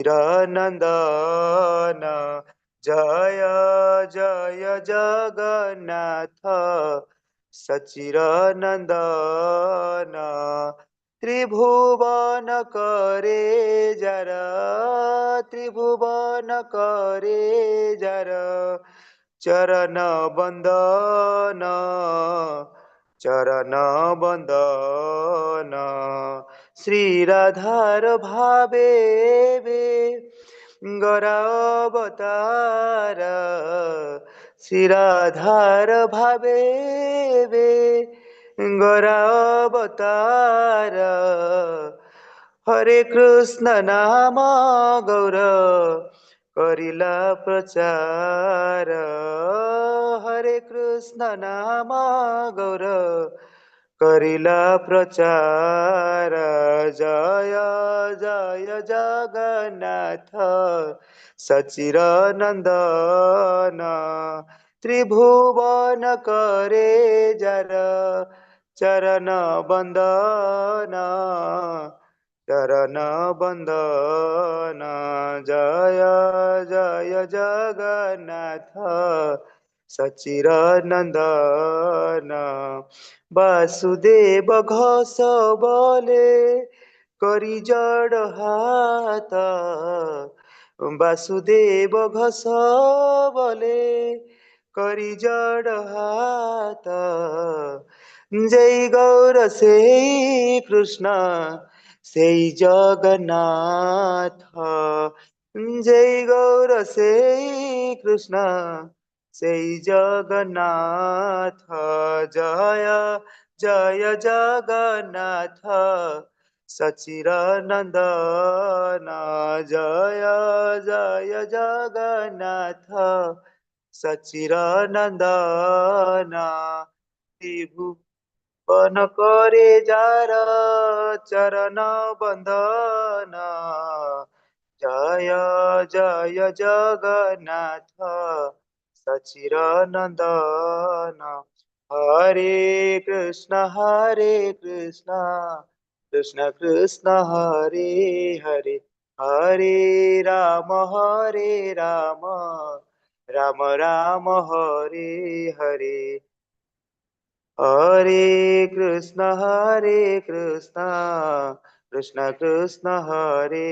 चिरनन्दन जय जय जगन्नाथ सचिरनन्दन त्रिभुवन करे जर त्रिभुवन करे जर चरण बंदन चरण बंदन श्री राधार भावे वे गौरावतार श्री राधार भावे वे गौरावतार हरे कृष्ण नाम गौर करिला प्रचार हरे कृष्ण नाम गौर करिला प्रचार जय जय जगन्नाथ सचिरनन्दन त्रिभुवन करे जर चरण बंदन चरण बंदन जय जय जगन्नाथ सचिरनन्दन वासुदेव घोष बोले करी जड़ हाथ वासुदेव घोष बोले करी जड़ हाथ जय गौर से कृष्ण সেই জগন্নাথ জয় গৌর সেই কৃষ্ণ সেই জগন্নাথ জয় জয় জগন্নাথ সচিরনন্দন জয় জয় জগন্নাথ সচিরনন্দন বিভু পন করে যার চরণ বন্দন জয় জয় জগন্নাথ সচিরনন্দন হরে কৃষ্ণ কৃষ্ণ কৃষ্ণ হরে হরে হরে হরে রাম রাম রাম হরে হরে हरे कृष्ण कृष्ण कृष्ण हरे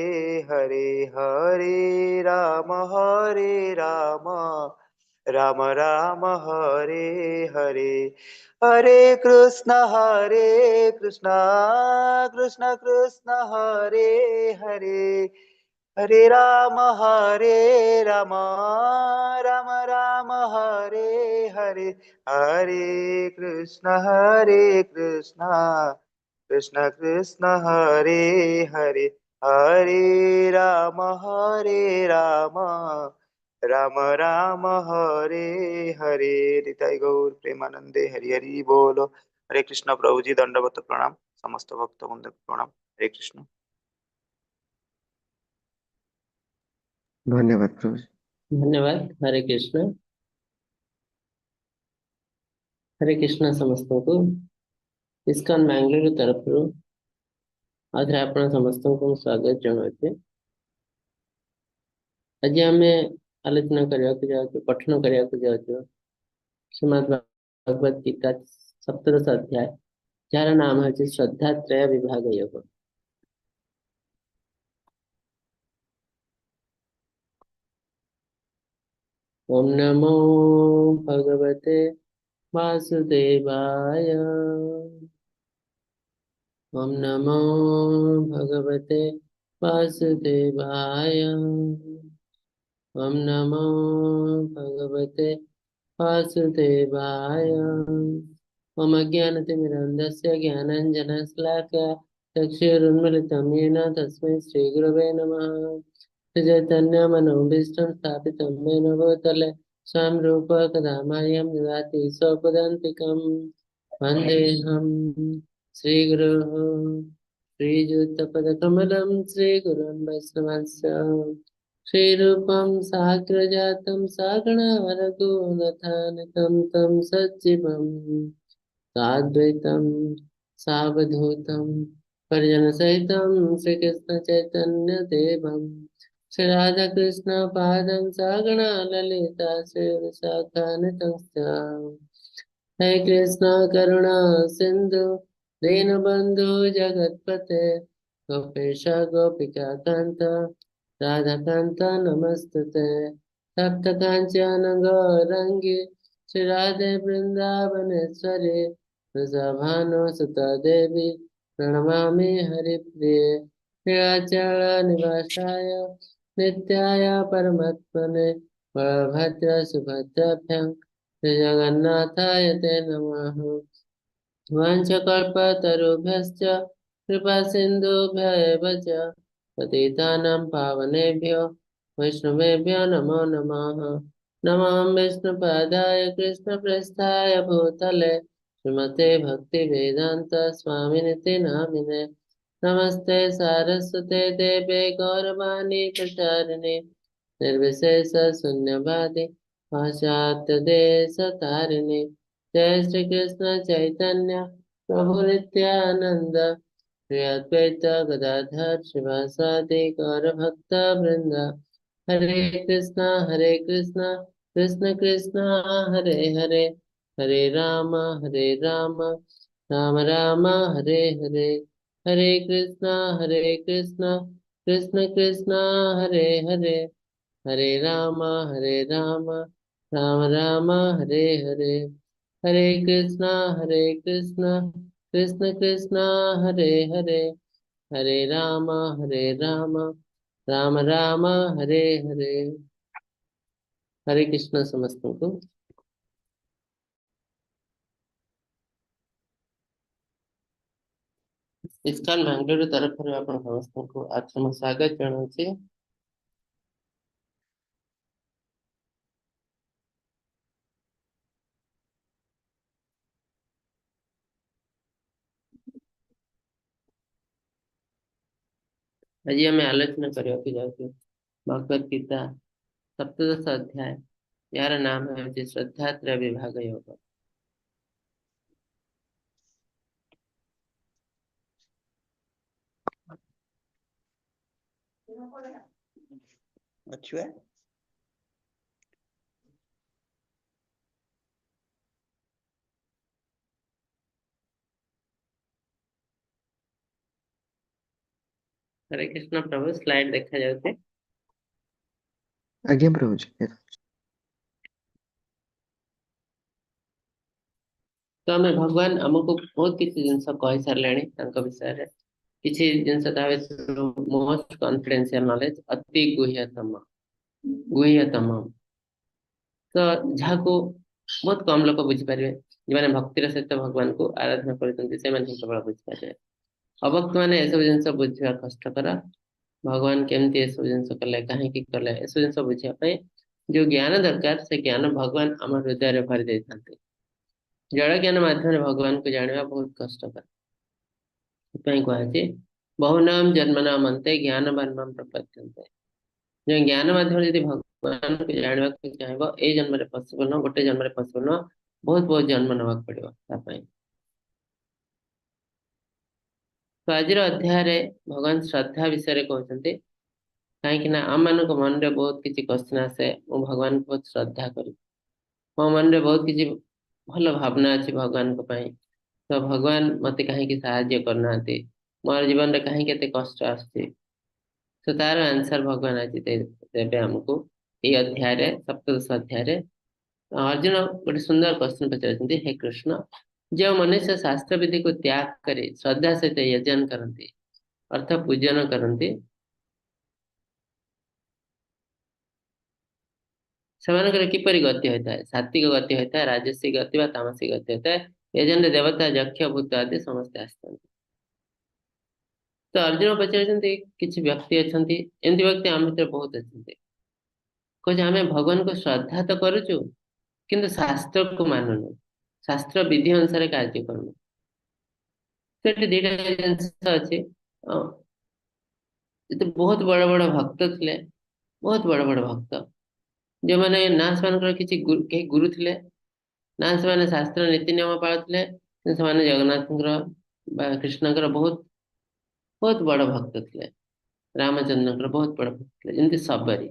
हरे हरे राम राम राम हरे हरे हरे कृष्ण कृष्ण कृष्ण हरे हरे हरे राम राम राम हरे हरे हरे कृष्ण कृष्ण कृष्ण कृष्ण हरे हरे हरे राम राम राम हरे हरे निताई गौर प्रेमानंदे हरि हरि बोलो हरे कृष्ण प्रभु जी दंडवत प्रणाम समस्त भक्त वृंद को प्रणाम हरे कृष्ण धन्यवाद प्रभु जी। धन्यवाद। हरे कृष्ण समस्तଙ୍କୁ ଇସ୍କନ ବାଙ୍ଗାଲୋର ତରଫରୁ ଆଉଥରେ ଆପଣ ସମସ୍ତଙ୍କୁ ସ୍ୱାଗତ ଜଣାଉଛି। ଆଜି ଆମେ ଆଲୋଚନା କରିବାକୁ ଯାଉଛୁ, ପଠନ କରିବାକୁ ଯାଉଛୁ ଶ୍ରୀମଦ୍ ଭଗବତ ଗୀତା ସପ୍ତଦଶ ଅଧ୍ୟାୟ, ଯାହାର ନାମ ହେଉଛି ଶ୍ରଦ୍ଧାତ୍ରୟ ବିଭାଗ ଯୋଗ। ओम नमो भगवते वासुदेवाय। ओम नमो भगवते वासुदेवाय। ओम नमो भगवते वासुदेवाय। ओम अज्ञानतिमिरन्धस्य ज्ञानाञ्जनशलाकया चक्षुरुन्मीलितं येन तस्मै श्रीगुरवे नमः। चैतन्यमनोभीष्टं स्थापितं येन भूतले स्वयं रूप कदा मह्यं ददाति स्वपदान्तिकं। वन्देऽहं श्रीगुरोः श्रीयुतपदकमलं श्रीगुरुन् वैष्णवस्य श्रीरूपं साग्रजातं सागणा रघुनाथान्वितं तं सज्जीवं साद्वैतं सावधूतं परिजनसहितं श्रीकृष्णचैतन्यदेवं श्री राधा कृष्ण पादं सगण ललिता श्री विशाखान्वितंश्च। हे कृष्ण करुणा सिंधु दीनबंधु जगत्पते गोपेश गोपिका कांत राधा कांत नमस्तुते। तप्त कांचन गौरंगी श्री राधे वृंदावनेश्वरी वृषभानुसुता देवी प्रणमामि हरिप्रिये। नीलाचल निवासाय नित्याय परमात्मने बलभद्र सुभद्राभ्यां श्रीजगन्नाथाय ते नमः। वाञ्छकल्पतरुभ्यश्च कृपासिन्धुभ्य एव च पतितानां पावनेभ्यो वैष्णवेभ्यो नमो नमः। नमः विष्णुपादाय कृष्णप्रेष्ठाय भूतले श्रीमते भक्तिवेदान्त स्वामिनिति नामिने। नमस्ते सारस्वते देवे गौरवाणी प्रचारिणे निर्विशेष शून्यवादी पाश्चात्य देश तारिणे। जय श्री कृष्ण चैतन्य प्रभु नित्यानंद श्री अद्वैत गदाधर शिवासादि गौर भक्त वृंद। हरे कृष्ण कृष्ण कृष्ण हरे हरे हरे राम राम राम हरे हरे। हरे कृष्ण कृष्ण कृष्ण हरे हरे हरे राम राम राम हरे हरे। हरे कृष्ण कृष्ण कृष्ण हरे हरे हरे राम राम राम हरे हरे। हरे कृष्ण समस्तଙ୍କୁ। ଇସ୍କନ ବାଙ୍ଗାଲୋର ତରଫରୁ ଆପଣ ସମସ୍ତଙ୍କୁ ଆତ୍ମ ସ୍ୱାଗତ ଜଣାଉଛି। ଆଜି ଆମେ ଆଲୋଚନା କରିବାକୁ ଯାଉଛୁ ଭଗବତ ଗୀତା ସପ୍ତଦଶ ଅଧ୍ୟାୟ, ଯାହାର ନାମ ହେଉଛି ଶ୍ରଦ୍ଧାତ୍ରୟ ବିଭାଗ ଯୋଗ। अच्छी है। हरे कृष्ण प्रभु, स्लाइड देखा जाଉଛି। आज्ञा प्रभु जी। तो आम भगवान आमको बहुत किसी जिनस कही सारे विषय किसी जिन मोस्ट कॉन्फिडेंशियल नॉलेज अति गुह्यतम तो जहाँ को बहुत कम लोग बुझीपारे जो भक्तिर सहित भगवान को आराधना केवल बुझीपारे। अभक्त मैंने सब जिन बुझा कष्टकर। भगवान केमती सब जिन कले कहीं कले एस जिन बुझापी जो ज्ञान दरकार से ज्ञान भगवान आम हृदय भरी दे था। जड़ ज्ञान माध्यम भगवान को जाना बहुत कष्टकर। कहुचे बहुनाम जन्मनाम अंते ज्ञानवान प्रपद्यन्ते। जो ज्ञान माध्यम यदि भगवान को जानवा चाहब ए जन्म पॉसिबल न, गोटे जन्म पॉसिबल न, बहुत बहुत जन्म नवाक पड़ो। तो आज अध्याय भगवान श्रद्धा विषय कहते कहीं आम मान मन में बहुत किसी क्वेश्चन आसे मु भगवान को बहुत श्रद्धा करी मो मन में बहुत किसी भल भावना अच्छी भगवान को पाई तो भगवान मत कहीं साहाय्य करना मोर जीवन में कहीं केते कष्ट आसुची। तो तार आंसर भगवान आज देवे आमको ये अध्याय सप्तदश अध्याय। अर्जुन गोटे सुंदर क्वेश्चन पचार हे कृष्ण जो मनुष्य शास्त्र विधि को त्याग करे श्रद्धा सहित यजन करते अर्थ पूजन करते से किपरि गति होता है, सात्विक गति होता है, राजस्विक गति व तामसिक गति होता है। यजन देवता यक्ष भूत आदि समस्त आसते। तो अर्जुन पचार किसी व्यक्ति अच्छा एमती व्यक्ति आम भर बहुत अच्छा कहे आम भगवान को श्रद्धा तो करुचु किंतु शास्त्र को मानुनु, शास्त्र विधि अनुसार कार्य करूनु। तो ये दुईटा जिन अच्छे बहुत बड़ बड़ भक्त थे, बहुत बड़ बड़ भक्त जो मैंने ना से किसी गुरु थे ना से शास्त्र नीति नियम पालुले से जगन्नाथ कृष्ण बहुत बहुत बड़ भक्त थे। ରାମଚନ୍ଦ୍ରଙ୍କର ବହୁତ ବଡ ଭକ୍ତ ଥିଲେ, ଯେମିତି ଶବରୀ।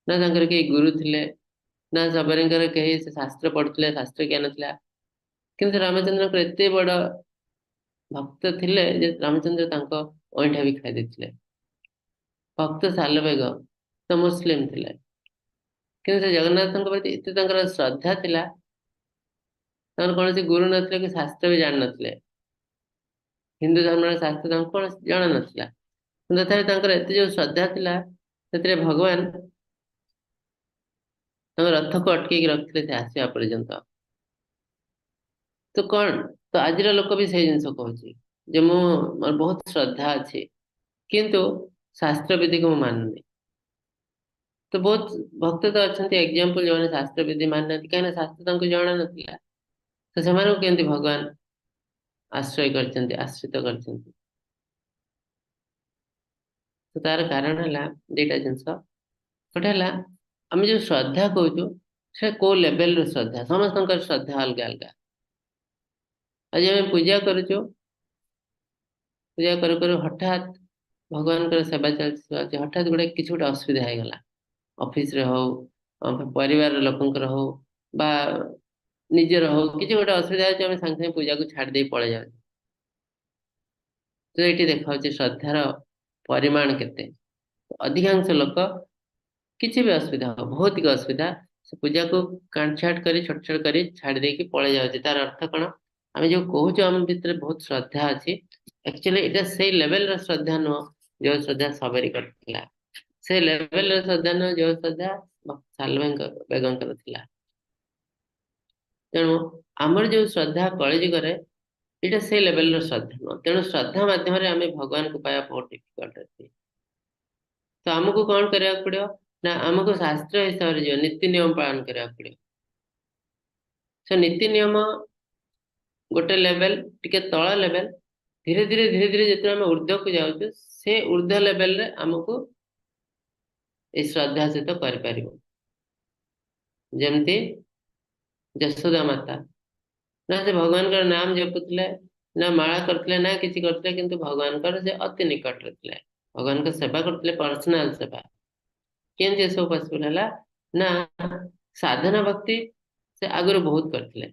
ନା ତାଙ୍କର କେହି ଗୁରୁ ଥିଲେ, ନା ଶବରୀଙ୍କର କେହି ସେ ଶାସ୍ତ୍ର ପଢୁଥିଲେ, ଶାସ୍ତ୍ର ଜ୍ଞାନ ଥିଲା। କିନ୍ତୁ ରାମଚନ୍ଦ୍ରଙ୍କର ଏତେ ବଡ ଭକ୍ତ ଥିଲେ ଯେ ରାମଚନ୍ଦ୍ର ତାଙ୍କ ଅଇଁଠା ବି ଖାଇ ଦେଇଥିଲେ। ଭକ୍ତ ସାଲବେଗ ତ ମୁସଲିମ ଥିଲେ, କିନ୍ତୁ ସେ ଜଗନ୍ନାଥଙ୍କ ପ୍ରତି ଏତେ ତାଙ୍କର ଶ୍ରଦ୍ଧା ଥିଲା, ତାଙ୍କର କୌଣସି ଗୁରୁ ନଥିଲେ କି ଶାସ୍ତ୍ର ବି ଜାଣିନଥିଲେ। ହିନ୍ଦୁ ଧର୍ମର ଶାସ୍ତ୍ର ତାଙ୍କୁ କୌଣସି ଜଣା ନଥିଲା, କିନ୍ତୁ ତଥାପି ତାଙ୍କର ଏତେ ଯୋଉ ଶ୍ରଦ୍ଧା ଥିଲା, ସେଥିରେ ଭଗବାନ ତାଙ୍କ ରଥକୁ ଅଟକେଇକି ରଖିଥିଲେ ସେ ଆସିବା ପର୍ଯ୍ୟନ୍ତ। ତ କଣ, ତ ଆଜିର ଲୋକ ବି ସେଇ ଜିନିଷ କହୁଛି ଯେ ମୁଁ, ମୋର ବହୁତ ଶ୍ରଦ୍ଧା ଅଛି, କିନ୍ତୁ ଶାସ୍ତ୍ର ବିଧିକୁ ମୁଁ ମାନୁନି। ତ ବହୁତ ଭକ୍ତ ତ ଅଛନ୍ତି ଏକ୍ସାମ୍ପଲ, ଯୋଉମାନେ ଶାସ୍ତ୍ର ବିଧି ମାନୁନାହାନ୍ତି, କାହିଁକିନା ଶାସ୍ତ୍ର ତାଙ୍କୁ ଜଣା ନଥିଲା। ତ ସେମାନଙ୍କୁ କେମିତି ଭଗବାନ ଆଶ୍ରୟ କରିଛନ୍ତି, ଆଶ୍ରିତ କରିଛନ୍ତି? ତ ତାର କାରଣ ହେଲା ଦିଟା ଜିନିଷ। ଗୋଟେ ହେଲା ଆମେ ଯୋଉ ଶ୍ରଦ୍ଧା କହୁଛୁ, ସେ କୋଉ ଲେଭେଲର ଶ୍ରଦ୍ଧା। ସମସ୍ତଙ୍କର ଶ୍ରଦ୍ଧା ଅଲଗା ଅଲଗା। ଆଜି ଆମେ ପୂଜା କରୁଛୁ, ପୂଜା କରୁ କରୁ ହଠାତ୍ ଭଗବାନଙ୍କର ସେବା ଚାଲିଛି, ହଠାତ୍ କିଛି ଗୋଟେ ଅସୁବିଧା ହେଇଗଲା, ଅଫିସରେ ହଉ, ପରିବାର ଲୋକଙ୍କର ହଉ, ବା ନିଜର ହଉ, କିଛି ଗୋଟେ ଅସୁବିଧା ହେଉଛି, ଆମେ ସାଙ୍ଗେ ସାଙ୍ଗେ ପୂଜାକୁ ଛାଡି ଦେଇ ପଳେଇ ଯାଉଛୁ। ତ ଏଇଠି ଦେଖାଉଛି ଶ୍ରଦ୍ଧାର ପରିମାଣ କେତେ। ଅଧିକାଂଶ ଲୋକ କିଛି ବି ଅସୁବିଧା ହବ, ଭୌତିକ ଅସୁବିଧା, ସେ ପୂଜାକୁ କାଣ୍ଟଛାଟ କରି ଛୋଟ ଛୋଟ କରି ଛାଡି ଦେଇକି ପଳେଇ ଯାଉଛି। ତାର ଅର୍ଥ କଣ? ଆମେ ଯୋଉ କହୁଛୁ ଆମ ଭିତରେ ବହୁତ ଶ୍ରଦ୍ଧା ଅଛି, ଆକ୍ଚୁଆଲି ଏଇଟା ସେଇ ଲେଭେଲର ଶ୍ରଦ୍ଧା ନୁହଁ ଯୋଉ ଶ୍ରଦ୍ଧା ଶବରୀ କରିଥିଲା। ସେ ଲେଭେଲର ଶ୍ରଦ୍ଧା ନୁହଁ ଯୋଉ ଶ୍ରଦ୍ଧା ସାଲବେଗ ବେଗଙ୍କର ଥିଲା। ତେଣୁ ଆମର ଯୋଉ ଶ୍ରଦ୍ଧା କଳିଯୁଗରେ, ଏଇଟା ସେଇ ଲେଭେଲର ଶ୍ରଦ୍ଧା ନୁହଁ। ତେଣୁ ଶ୍ରଦ୍ଧା ମାଧ୍ୟମରେ ଆମେ ଭଗବାନଙ୍କୁ ପାଇବା ବହୁତ ଡିଫିକଲ୍ଟ ଅଛି। ତ ଆମକୁ କଣ କରିବାକୁ ପଡିବ? ନା ଆମକୁ ଶାସ୍ତ୍ର ହିସାବରେ ଯିବ, ନୀତି ନିୟମ ପାଳନ କରିବାକୁ ପଡିବ। ସେ ନୀତି ନିୟମ ଗୋଟେ ଲେଭେଲ, ଟିକେ ତଳ ଲେଭେଲ, ଧୀରେ ଧୀରେ ଧୀରେ ଧୀରେ ଯେତେବେଳେ ଆମେ ଉର୍ଦ୍ଧ୍ୱକୁ ଯାଉଛୁ, ସେ ଉର୍ଦ୍ଧ୍ୱ ଲେଭେଲରେ ଆମକୁ ଏଇ ଶ୍ରଦ୍ଧା ସହିତ କରିପାରିବ। ଯେମିତି ଯଶୋଦା ମାତା, ନା ସେ ଭଗବାନଙ୍କର ନାମ ଜପୁଥିଲେ, ନା ମାଳା କରିଥିଲେ, ନା କିଛି କରିଥିଲେ, କିନ୍ତୁ ଭଗବାନଙ୍କର ସେ ଅତି ନିକଟରେ ଥିଲେ, ଭଗବାନଙ୍କ ସେବା କରୁଥିଲେ, ପର୍ସନାଲ ସେବା। କେମିତି ଏସବୁ ପସିବଲ ହେଲା? ନା ସାଧନା ଭକ୍ତି ସେ ଆଗରୁ ବହୁତ କରିଥିଲେ।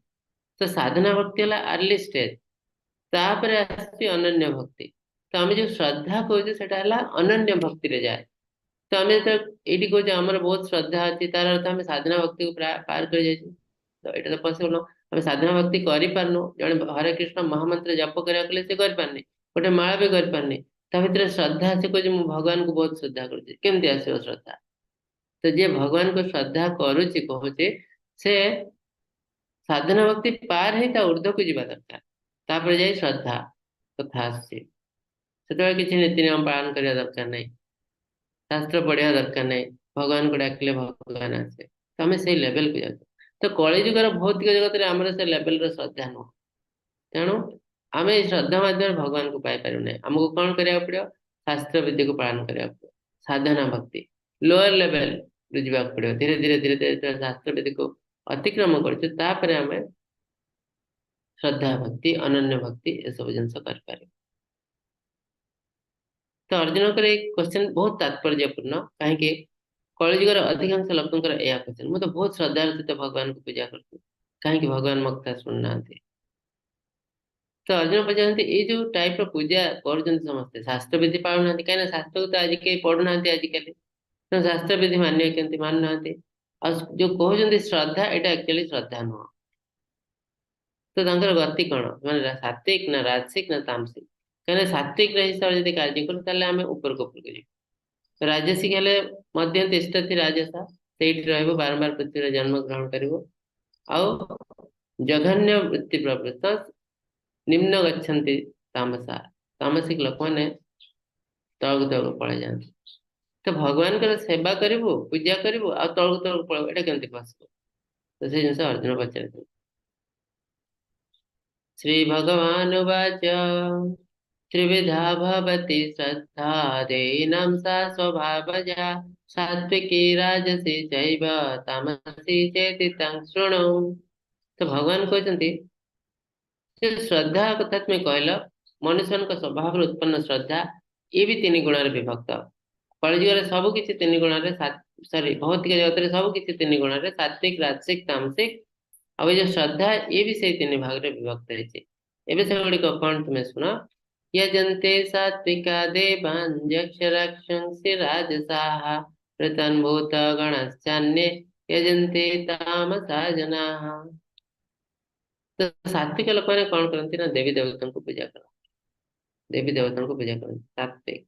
ତ ସାଧନା ଭକ୍ତି ହେଲା ଆର୍ଲି ଷ୍ଟେଜ, ତାପରେ ଆସୁଛି ଅନନ୍ୟ ଭକ୍ତି। ତ ଆମେ ଯୋଉ ଶ୍ରଦ୍ଧା କହୁଛେ ସେଟା ହେଲା ଅନନ୍ୟ ଭକ୍ତିରେ ଯାଏ। ତ ଆମେ ଯେତେବେଳେ ଏଇଠି କହୁଛେ ଆମର ବହୁତ ଶ୍ରଦ୍ଧା ଅଛି, ତାର ଅର୍ଥ ଆମେ ସାଧନା ଭକ୍ତିକୁ ପାର କରି ଯାଇଛୁ। ତ ଏଇଟା ତ ପସିବଲ ନୁହଁ। ଆମେ ସାଧନା ଭକ୍ତି କରିପାରୁନୁ। ଜଣେ ହରେ କୃଷ୍ଣ ମହାମନ୍ତ୍ର ଜପ କରିବାକୁ ହେଲେ ସେ କରିପାରୁନି, ଗୋଟେ ମାଳା ବି କରିପାରୁନି। ତା ଭିତରେ ଶ୍ରଦ୍ଧା ଅଛି, କହୁଛି ମୁଁ ଭଗବାନଙ୍କୁ ବହୁତ ଶ୍ରଦ୍ଧା କରୁଛି। କେମିତି ଆସିବ ଶ୍ରଦ୍ଧା? ତ ଯିଏ ଭଗବାନଙ୍କୁ ଶ୍ରଦ୍ଧା କରୁଛି କହୁଛି, ସେ ସାଧନା ଭକ୍ତି ପାର ହେଇ ତା ଉର୍ଦ୍ଧ୍ୱକୁ ଯିବା ଦରକାର, ତାପରେ ଯାଇ ଶ୍ରଦ୍ଧା କଥା ଆସୁଛି। ସେତେବେଳେ କିଛି ନୀତି ନିୟମ ପାଳନ କରିବା ଦରକାର ନାହିଁ, ଶାସ୍ତ୍ର ପଢିବା ଦରକାର ନାହିଁ, ଭଗବାନଙ୍କୁ ଡାକିଲେ ଭଗବାନ ଆସେ। ତ ଆମେ ସେଇ ଲେଭେଲକୁ ଯାଉଛୁ। ତ କଳିଯୁଗର ଭୌତିକ ଜଗତରେ ଆମର ସେ ଲେଭେଲର ଶ୍ରଦ୍ଧା ନୁହଁ। ତେଣୁ ଆମେ ଏଇ ଶ୍ରଦ୍ଧା ମାଧ୍ୟମରେ ଭଗବାନଙ୍କୁ ପାଇପାରିବୁ ନାହିଁ। ଆମକୁ କଣ କରିବାକୁ ପଡିବ? ଶାସ୍ତ୍ର ବିଧିକୁ ପାଳନ କରିବାକୁ ପଡିବ। ସାଧନା ଭକ୍ତି ଲୋଅର ଲେଭେଲ ଯିବାକୁ ପଡିବ। ଧୀରେ ଧୀରେ ଧୀରେ ଧୀରେ ଯେତେବେଳେ ଶାସ୍ତ୍ର ବିଧିକୁ ଅତିକ୍ରମ କରୁଛୁ, ତାପରେ ଆମେ ଶ୍ରଦ୍ଧା ଭକ୍ତି, ଅନନ୍ୟ ଭକ୍ତି, ଏସବୁ ଜିନିଷ କରିପାରିବୁ। ତ ଅର୍ଜୁନଙ୍କର ଏଇ କ୍ୱେଶ୍ଚନ ବହୁତ ତାତ୍ପର୍ଯ୍ୟପୂର୍ଣ୍ଣ। କାହିଁକି? କଳିଯୁଗର ଅଧିକାଂଶ ଲୋକଙ୍କର ଏଇଆ କ୍ୱେଶ୍ଚନ, ମୁଁ ତ ବହୁତ ଶ୍ରଦ୍ଧାର ସହିତ ଭଗବାନଙ୍କୁ ପୂଜା କରୁଛି, କାହିଁକି ଭଗବାନ ମୋ କଥା ଶୁଣୁନାହାନ୍ତି? ତ ଅର୍ଜୁନ ପଚାରନ୍ତି, ଏଇ ଯୋଉ ଟାଇପ ର ପୂଜା କରୁଛନ୍ତି ସମସ୍ତେ, ଶାସ୍ତ୍ର ବିଧି ପାଳୁନାହାନ୍ତି। କାହିଁକିନା ଶାସ୍ତ୍ରକୁ ତ ଆଜି କେହି ପଢୁନାହାନ୍ତି ଆଜିକାଲି। ତେଣୁ ଶାସ୍ତ୍ର ବିଧି ମାନିବେ କେମିତି? ମାନୁନାହାନ୍ତି। ଆଉ ଯୋଉ କହୁଛନ୍ତି ଶ୍ରଦ୍ଧା, ଏଇଟା ଆକ୍ଚୁଆଲି ଶ୍ରଦ୍ଧା ନୁହଁ। ତ ତାଙ୍କର ଗତି କଣ? ମାନେ ସାତ୍ଵିକ ନା ରାଜସିକ ନା ତାମସିକ? କାହିଁକିନା ସାତ୍ଵିକ ହିସାବରେ ଯଦି କାର୍ଯ୍ୟ କରୁ, ତାହେଲେ ଆମେ ଉପରକୁ ଉପରକୁ ଯିବୁ। ରାଜସିକ ହେଲେ ମଧ୍ୟ ତିଷ୍ଠତି ରାଜସା, ସେଇଠି ରହିବ, ବାରମ୍ବାର ପୃଥ୍ୱୀରେ ଜନ୍ମ ଗ୍ରହଣ କରିବ। ଆଉ ଜଘନ୍ୟ ବୃତ୍ତି ପ୍ରବୃତ୍ତ ନିମ୍ନ ଗଚ୍ଛନ୍ତି ତାମସା, ତାମସିକ ଲୋକମାନେ ତଳକୁ ତଳକୁ ପଳେଇ ଯାଆନ୍ତି। ତ ଭଗବାନଙ୍କର ସେବା କରିବୁ, ପୂଜା କରିବୁ, ଆଉ ତଳକୁ ତଳକୁ ପଳେଇବୁ, ଏଇଟା କେମିତି ପସିବ? ତ ସେଇ ଜିନିଷ ଅର୍ଜୁନ ପଚାରିଥିଲେ। ଶ୍ରୀ ଭଗବାନ ବାଚ, त्रिविधा भवति श्रद्धा देहिनां सा स्वभावजा, सात्विकी राजसी चैव तामसी चेति तं शृणु। ତ ଭଗବାନ କହିଛନ୍ତି, ସେ ଶ୍ରଦ୍ଧା କଥା ତୁମେ କହିଲ, ମନୁଷ୍ୟଙ୍କ ସ୍ୱଭାବରୁ ଉତ୍ପନ୍ନ ଶ୍ରଦ୍ଧା, ये भी तीन गुण विभक्त। कलिजुग सब किसी तीन गुण सॉरी भौतिक जगत रे सब किसी तीन गुण सात्विक राजसिक तामसिक अब ये जो श्रद्धा ये भी से तीन भाग रे विभक्त है। एबे से गुड़िक कौन तुम्हें शुण यजन्ते सात्विका देवान् यक्ष रक्षंसि राजसाः ऋतन् भूत गणश्चान्ये यजन्ते तामसा जनाः। तो सात्विक लोक मैंने कौन करती ना देवी देवताओं को पूजा कर देवी देवताओं को पूजा करती सात्विक।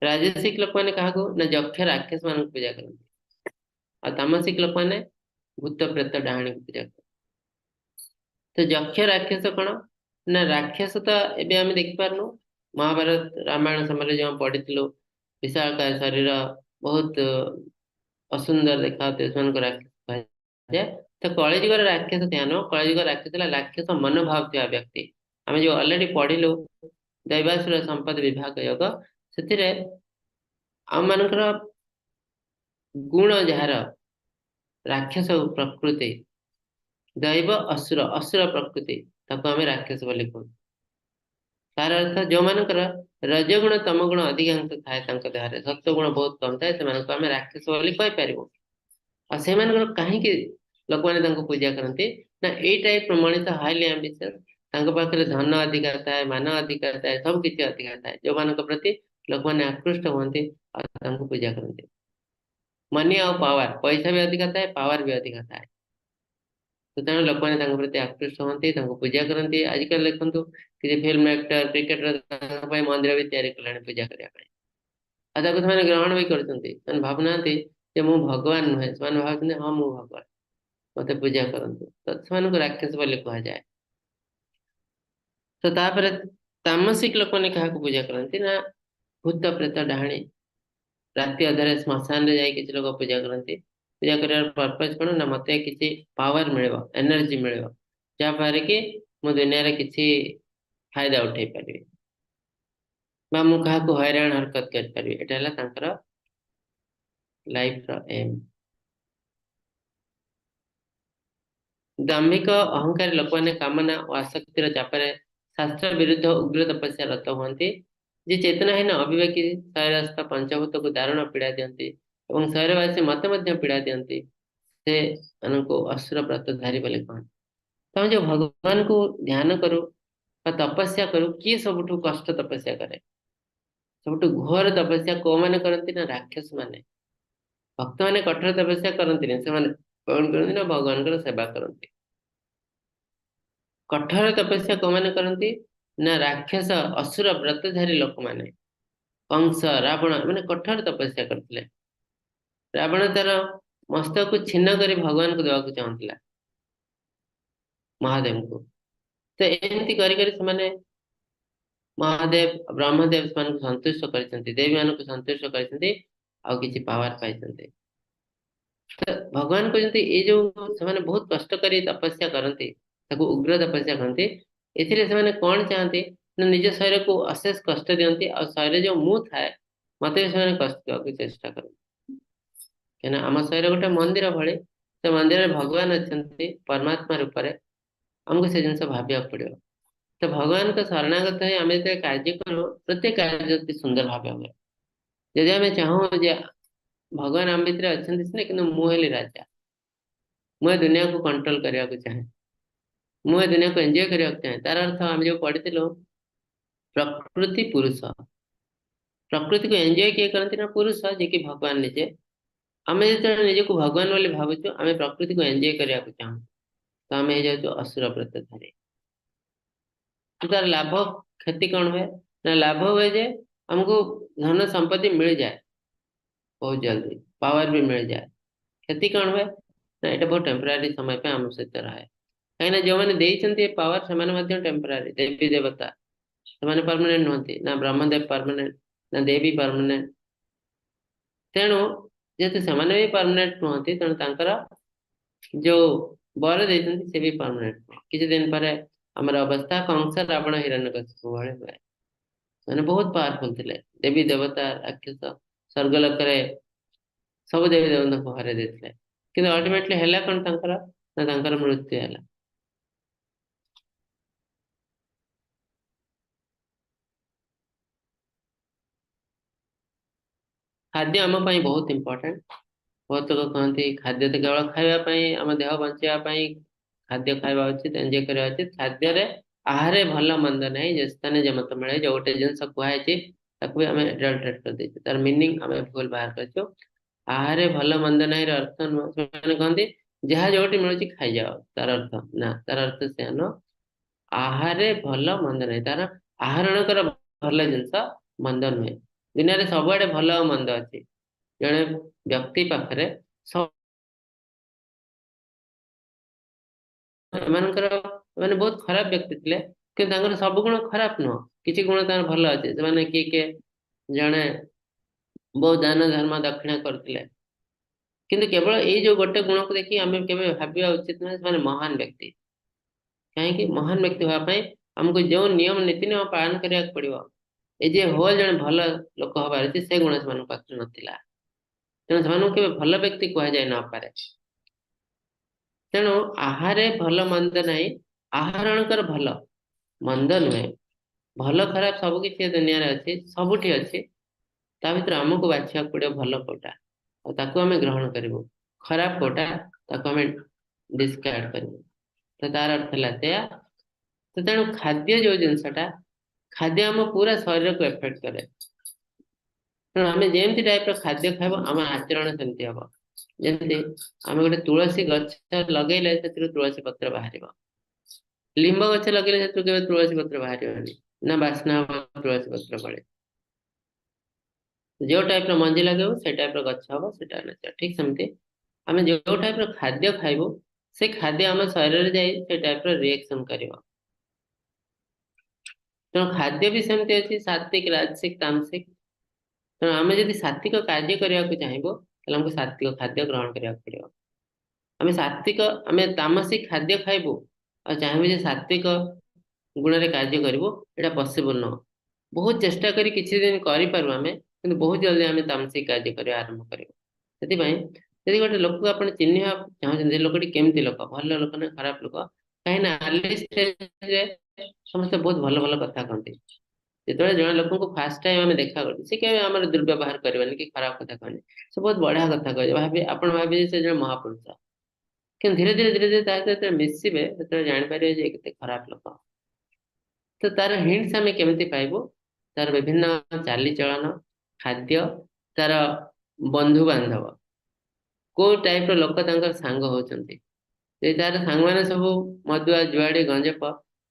राजसिक लोक मैंने कहा ना यक्ष राक्षस मान पूजा करती और तामसिक लोक मैंने भूत प्रेत डाहाणी को पूजा करती। तो यक्ष राक्षस कौन ना राक्षस तो एबे आम देखिपारनु महाभारत रामायण समय जो पढ़ी विशालकाय शरीर बहुत असुंदर देखा राक्षस कहुए। तो कलिजुगर राक्षस ध्यान कलिजुग राक्षस राक्षस मनोभाव थी व्यक्ति आम जो अलरेडी पढ़िलु दैवासुर संपद विभाग योग से आम मानकर गुण जार राक्षस प्रकृति दैव असुर असुर प्रकृति ताको आम राक्षस बोली कहू। तार अर्थ जो मानकर रजगुण तमगुण अधिकांश थाए देह सत्वगुण बहुत कम थाए से आम राक्षस बोली कहीपर और से कहीं लोक मैंने पूजा करती ना यही टाइप मनीष हाईली आंबिशियस पाखे धन अधिका थाए मान अधिका थाए सब किसी अधिका थाए जो मान प्रति लोक मैंने आकृष्ट होती पूजा करती। मनी आ पावर पैसा भी अधिका थाए पावर भी अधिका थाए तो तेणु लोक मैंने प्रति आकृष्ट होती पूजा करती। आजिकल देखु कि फिल्म एक्टर क्रिकेटर मंदिर भी तैयारी कले पूजा करने से ग्रहण भी कर भावुना मु भगवान नुहे से भाव हाँ मु भगवान मत पूजा करते तो से राक्षस बोली कह जाए। तो तापर तामसिक लोक मैंने क्या पूजा करती ना भूत प्रेत डाहाणी राति अधारे श्मशान रे जाई किसी लोग पूजा करती पूजा कर पर्पज कौन ना मत किसी पावर मिल एनर्जी मिल जहाँफल कि मु दुनिया रे किसी फायदा उठे पारि मु क्या हैरान हरकत कर पारि एटा लाइफ रो एम। दाम्भिक अहंकार लोक मैंने कामना और आसक्तिर चापर शास्त्र विरुद्ध उग्र तपस्या रत हुए जे चेतनाहीन अविवेकी शरीरस्थ पंचभूत को दारुण पीड़ा दियंती और शरीरवासी मत पीड़ा दियंती से को असुर व्रतधारी बोले कहते। तो हम जो भगवान को ध्यान करू तपस्या करू किए सबुठु कष्ट तपस्या करे सबुठु घोर तपस्या को मैंने करती ना राक्षस माने भक्त मैंने कठोर तपस्या करती कौन करती ना भगवान सेवा करती। कठोर तपस्या को मैंने करती ना राक्षस असुर व्रतधारी लोक मैंने कंस रावण मैंने कठोर तपस्या करते रावण तार मस्तक को छिन्न कर भगवान को देवा चाहूला महादेव को। तो एमती कर महादेव ब्रह्मदेव से संतुष्ट कर देवी मान को संतुष्ट कर पावर पाई। तो भगवान कहते ये जो से बहुत कष्ट कर तपस्या करती उग्र तपस्या करती ए कौन चाहती ना निज शरीर को अशेष कष्ट दिखती और शरीर जो मुँह थाए मत भी से कष्ट देवा चेष्टा कर क्या आम शरीर गोटे मंदिर भाई से मंदिर में भगवान अच्छा परमात्मा रूप में आमको से जिन भाविया पड़ो। तो भगवान का शरणागत है आम जो कार्य करूँ प्रत्येक कार्य सुंदर भाव हुए जदि आम चाहूँ भगवान आम भितर अच्छा सीना कि मुझे राजा मुझे दुनिया को कंट्रोल करने को चाहे मुझे दुनिया को एंजॉय करने चाहे तार अर्थ आम जो पढ़ी प्रकृति पुरुष प्रकृति को एंजॉय किए करती ना पुरुष जे कि भगवान निजे आम जो निज को भगवान बोली भावुँ आम प्रकृति को एंजॉय करने को चाहूँ तो आम हो असुर व्रतधारी। तो तार लाभ क्षति कौन हुए ना लाभ हुए जे हमको धन संपत्ति मिल जाए बहुत जल्दी पावर भी मिल जाए। क्षति कौन हुए ना ये बहुत टेम्परारी समय पे आम सहित रहे कहीं जो मैंने देते पावर से टेम्परारी देवी देवता से परमानेंट नुहति ना ब्रह्मदेव परमानेंट ना देवी परमानेंट तेणु जेहेतु से भी परमानेंट नुहति तेणु जो बर देते से भी परमानेंट किसी दिन पर आमर अवस्था कंस रावण हिरण्यकशिपु भले हुए मैंने बहुत पावरफुल थे देवी देवता राक्षस स्वर्गलोक सब देवी देवता को हर देते कि अल्टीमेटली है कौन ना मृत्यु है। ଖାଦ୍ୟ ଆମ ପାଇଁ ବହୁତ ଇମ୍ପୋର୍ଟାଣ୍ଟ। ବହୁତ ଲୋକ କହନ୍ତି ଖାଦ୍ୟ ତ କେବଳ ଖାଇବା ପାଇଁ, ଆମ ଦେହ ବଞ୍ଚିବା ପାଇଁ ଖାଦ୍ୟ ଖାଇବା ଉଚିତ, ଏନ୍ଜୟ କରିବା ଉଚିତ। ଖାଦ୍ୟରେ ଆହାରେ ଭଲ ମନ୍ଦ ନାହିଁ, ଯେ ସ୍ଥାନେ ଯେ ମତ ମିଳେ, ଯୋଉ ଗୋଟେ ଜିନିଷ କୁହାଯାଇଛି ତାକୁ ବି ଆମେ ଏଡଲ୍ଟରେଟ୍ କରିଦେଇଛୁ, ତାର ମିନିଂ ଆମେ ଭୁଲ ବାହାର କରିଛୁ। ଆହାରେ ଭଲ ମନ୍ଦ ନାହିଁର ଅର୍ଥ ନୁହଁ, ସେମାନେ କହନ୍ତି ଯାହା ଯୋଉଠି ମିଳୁଛି ଖାଇଯାଅ, ତାର ଅର୍ଥ ନା, ତାର ଅର୍ଥ ସେୟା ନୁହଁ। ଆହାରେ ଭଲ ମନ୍ଦ ନାହିଁ, ତାର ଆହରଣକର ଭଲ ଜିନିଷ, ମନ୍ଦ ନୁହେଁ। ଦୁନିଆରେ ସବୁଆଡେ ଭଲ ଆଉ ମନ୍ଦ ଅଛି। ଜଣେ ବ୍ୟକ୍ତି ପାଖରେ ସବୁ, ଏମାନଙ୍କର, ମାନେ ବହୁତ ଖରାପ ବ୍ୟକ୍ତି ଥିଲେ କିନ୍ତୁ ତାଙ୍କର ସବୁ ଗୁଣ ଖରାପ ନୁହଁ, କିଛି ଗୁଣ ତାଙ୍କର ଭଲ ଅଛି। ସେମାନେ କିଏ କିଏ, ଜଣେ ବହୁତ ଦାନ ଧର୍ମ ଦକ୍ଷିଣା କରୁଥିଲେ, କିନ୍ତୁ କେବଳ ଏଇ ଯୋଉ ଗୋଟେ ଗୁଣକୁ ଦେଖି ଆମେ କେବେ ଭାବିବା ଉଚିତ ନୁହେଁ ସେମାନେ ମହାନ ବ୍ୟକ୍ତି। କାହିଁକି? ମହାନ ବ୍ୟକ୍ତି ହବା ପାଇଁ ଆମକୁ ଯୋଉ ନିୟମ ନୀତି ନିୟମ ପାଳନ କରିବାକୁ ପଡିବ, ଏ ଯେ ହୋଲ ଜଣେ ଭଲ ଲୋକ ହବାର ଅଛି, ସେ ଗୁଣ ସେମାନଙ୍କ ପାଖରେ ନଥିଲା। ତେଣୁ ସେମାନଙ୍କୁ କେବେ ଭଲ ବ୍ୟକ୍ତି କୁହାଯାଇ ନପାରେ। ତେଣୁ ଆହାରେ ଭଲ ମନ୍ଦ ନାହିଁ, ଆହରଣକର ଭଲ, ମନ୍ଦ ନୁହେଁ। ଭଲ ଖରାପ ସବୁ କିଛି ଏ ଦୁନିଆରେ ଅଛି, ସବୁଠି ଅଛି। ତା ଭିତରେ ଆମକୁ ବାଛିବାକୁ ପଡିବ ଭଲ କୋଉଟା, ଆଉ ତାକୁ ଆମେ ଗ୍ରହଣ କରିବୁ। ଖରାପ କୋଉଟା, ତାକୁ ଆମେ ଡିସକାର୍ଡ କରିବୁ। ତ ତାର ଅର୍ଥ ହେଲା ସେୟା। ତ ତେଣୁ ଖାଦ୍ୟ ଯୋଉ ଜିନିଷଟା, ଖାଦ୍ୟ ଆମ ପୁରା ଶରୀରକୁ ଏଫେକ୍ଟ କରେ। ତେଣୁ ଆମେ ଯେମିତି ଟାଇପର ଖାଦ୍ୟ ଖାଇବ, ଆମ ଆଚରଣ ସେମିତି ହବ। ଯେମିତି ଆମେ ଗୋଟେ ତୁଳସୀ ଗଛ ଲଗେଇଲେ ସେଥିରୁ ତୁଳସୀ ପତ୍ର ବାହାରିବ। ଲିମ୍ବ ଗଛ ଲଗେଇଲେ ସେଥିରୁ କେବେ ତୁଳସୀ ପତ୍ର ବାହାରିବନି, ନା ବାସ୍ନା ହବ ତୁଳସୀ ପତ୍ର ଭଳି। ଯୋଉ ଟାଇପର ମଞ୍ଜି ଲଗେଇବ ସେଇ ଟାଇପର ଗଛ ହବ, ସେଟା ନେଚର। ଠିକ ସେମିତି ଆମେ ଯୋଉ ଟାଇପର ଖାଦ୍ୟ ଖାଇବୁ, ସେ ଖାଦ୍ୟ ଆମ ଶରୀରରେ ଯାଇ ସେ ଟାଇପର ରିଏକ୍ସନ କରିବ। ତେଣୁ ଖାଦ୍ୟ ବି ସେମିତି ଅଛି, ସାତ୍ଵିକ, ରାଜସିକ, ତାମସିକ। ତେଣୁ ଆମେ ଯଦି ସାତ୍ଵିକ କାର୍ଯ୍ୟ କରିବାକୁ ଚାହିଁବୁ, ତାହେଲେ ଆମକୁ ସାତ୍ଵିକ ଖାଦ୍ୟ ଗ୍ରହଣ କରିବାକୁ ପଡିବ। ଆମେ ତାମସିକ ଖାଦ୍ୟ ଖାଇବୁ ଆଉ ଚାହିଁବୁ ଯେ ସାତ୍ଵିକ ଗୁଣରେ କାର୍ଯ୍ୟ କରିବୁ, ଏଇଟା ପସିବଲ ନୁହଁ। ବହୁତ ଚେଷ୍ଟା କରି କିଛି ଦିନ କରିପାରୁ ଆମେ, କିନ୍ତୁ ବହୁତ ଜଲଦି ଆମେ ତାମସିକ କାର୍ଯ୍ୟ କରିବା ଆରମ୍ଭ କରିବୁ। ସେଥିପାଇଁ ଯଦି ଗୋଟେ ଲୋକକୁ ଆପଣ ଚିହ୍ନିବା ଚାହୁଁଛନ୍ତି, ଯେ ଲୋକଟି କେମିତି ଲୋକ, ଭଲ ଲୋକ ନା ଖରାପ ଲୋକ, କାହିଁକି ନା ଆର୍ଲି ଷ୍ଟେଜରେ ସମସ୍ତେ ବହୁତ ଭଲ ଭଲ କଥା କହନ୍ତି। ଯେତେବେଳେ ଜଣେ ଲୋକଙ୍କୁ ଫାଷ୍ଟ ଟାଇମ ଆମେ ଦେଖା କରୁଛୁ, ସେ କେବେ ଆମର ଦୁର୍ବ୍ୟବହାର କରିବନି କି ଖରାପ କଥା କହିବନି, ସେ ବହୁତ ବଢିଆ କଥା କହିବେ। ଆପଣ ଭାବିବେ ସେ ଜଣେ ମହାପୁରୁଷ। କିନ୍ତୁ ଧୀରେ ଧୀରେ ତା ସହିତ ଯେତେବେଳେ ମିଶିବେ, ସେତେବେଳେ ଜାଣିପାରିବେ ଯେ ଏ କେତେ ଖରାପ ଲୋକ। ତ ତାର ହିଣ୍ଟସ ଆମେ କେମିତି ପାଇବୁ? ତାର ବିଭିନ୍ନ ଚାଲିଚଳନ, ଖାଦ୍ୟ, ତାର ବନ୍ଧୁ ବାନ୍ଧବ, କୋଉ ଟାଇପର ଲୋକ ତାଙ୍କର ସାଙ୍ଗ ହଉଛନ୍ତି। ଯଦି ତାର ସାଙ୍ଗମାନେ ସବୁ ମଦୁଆ, ଜୁଆଡି,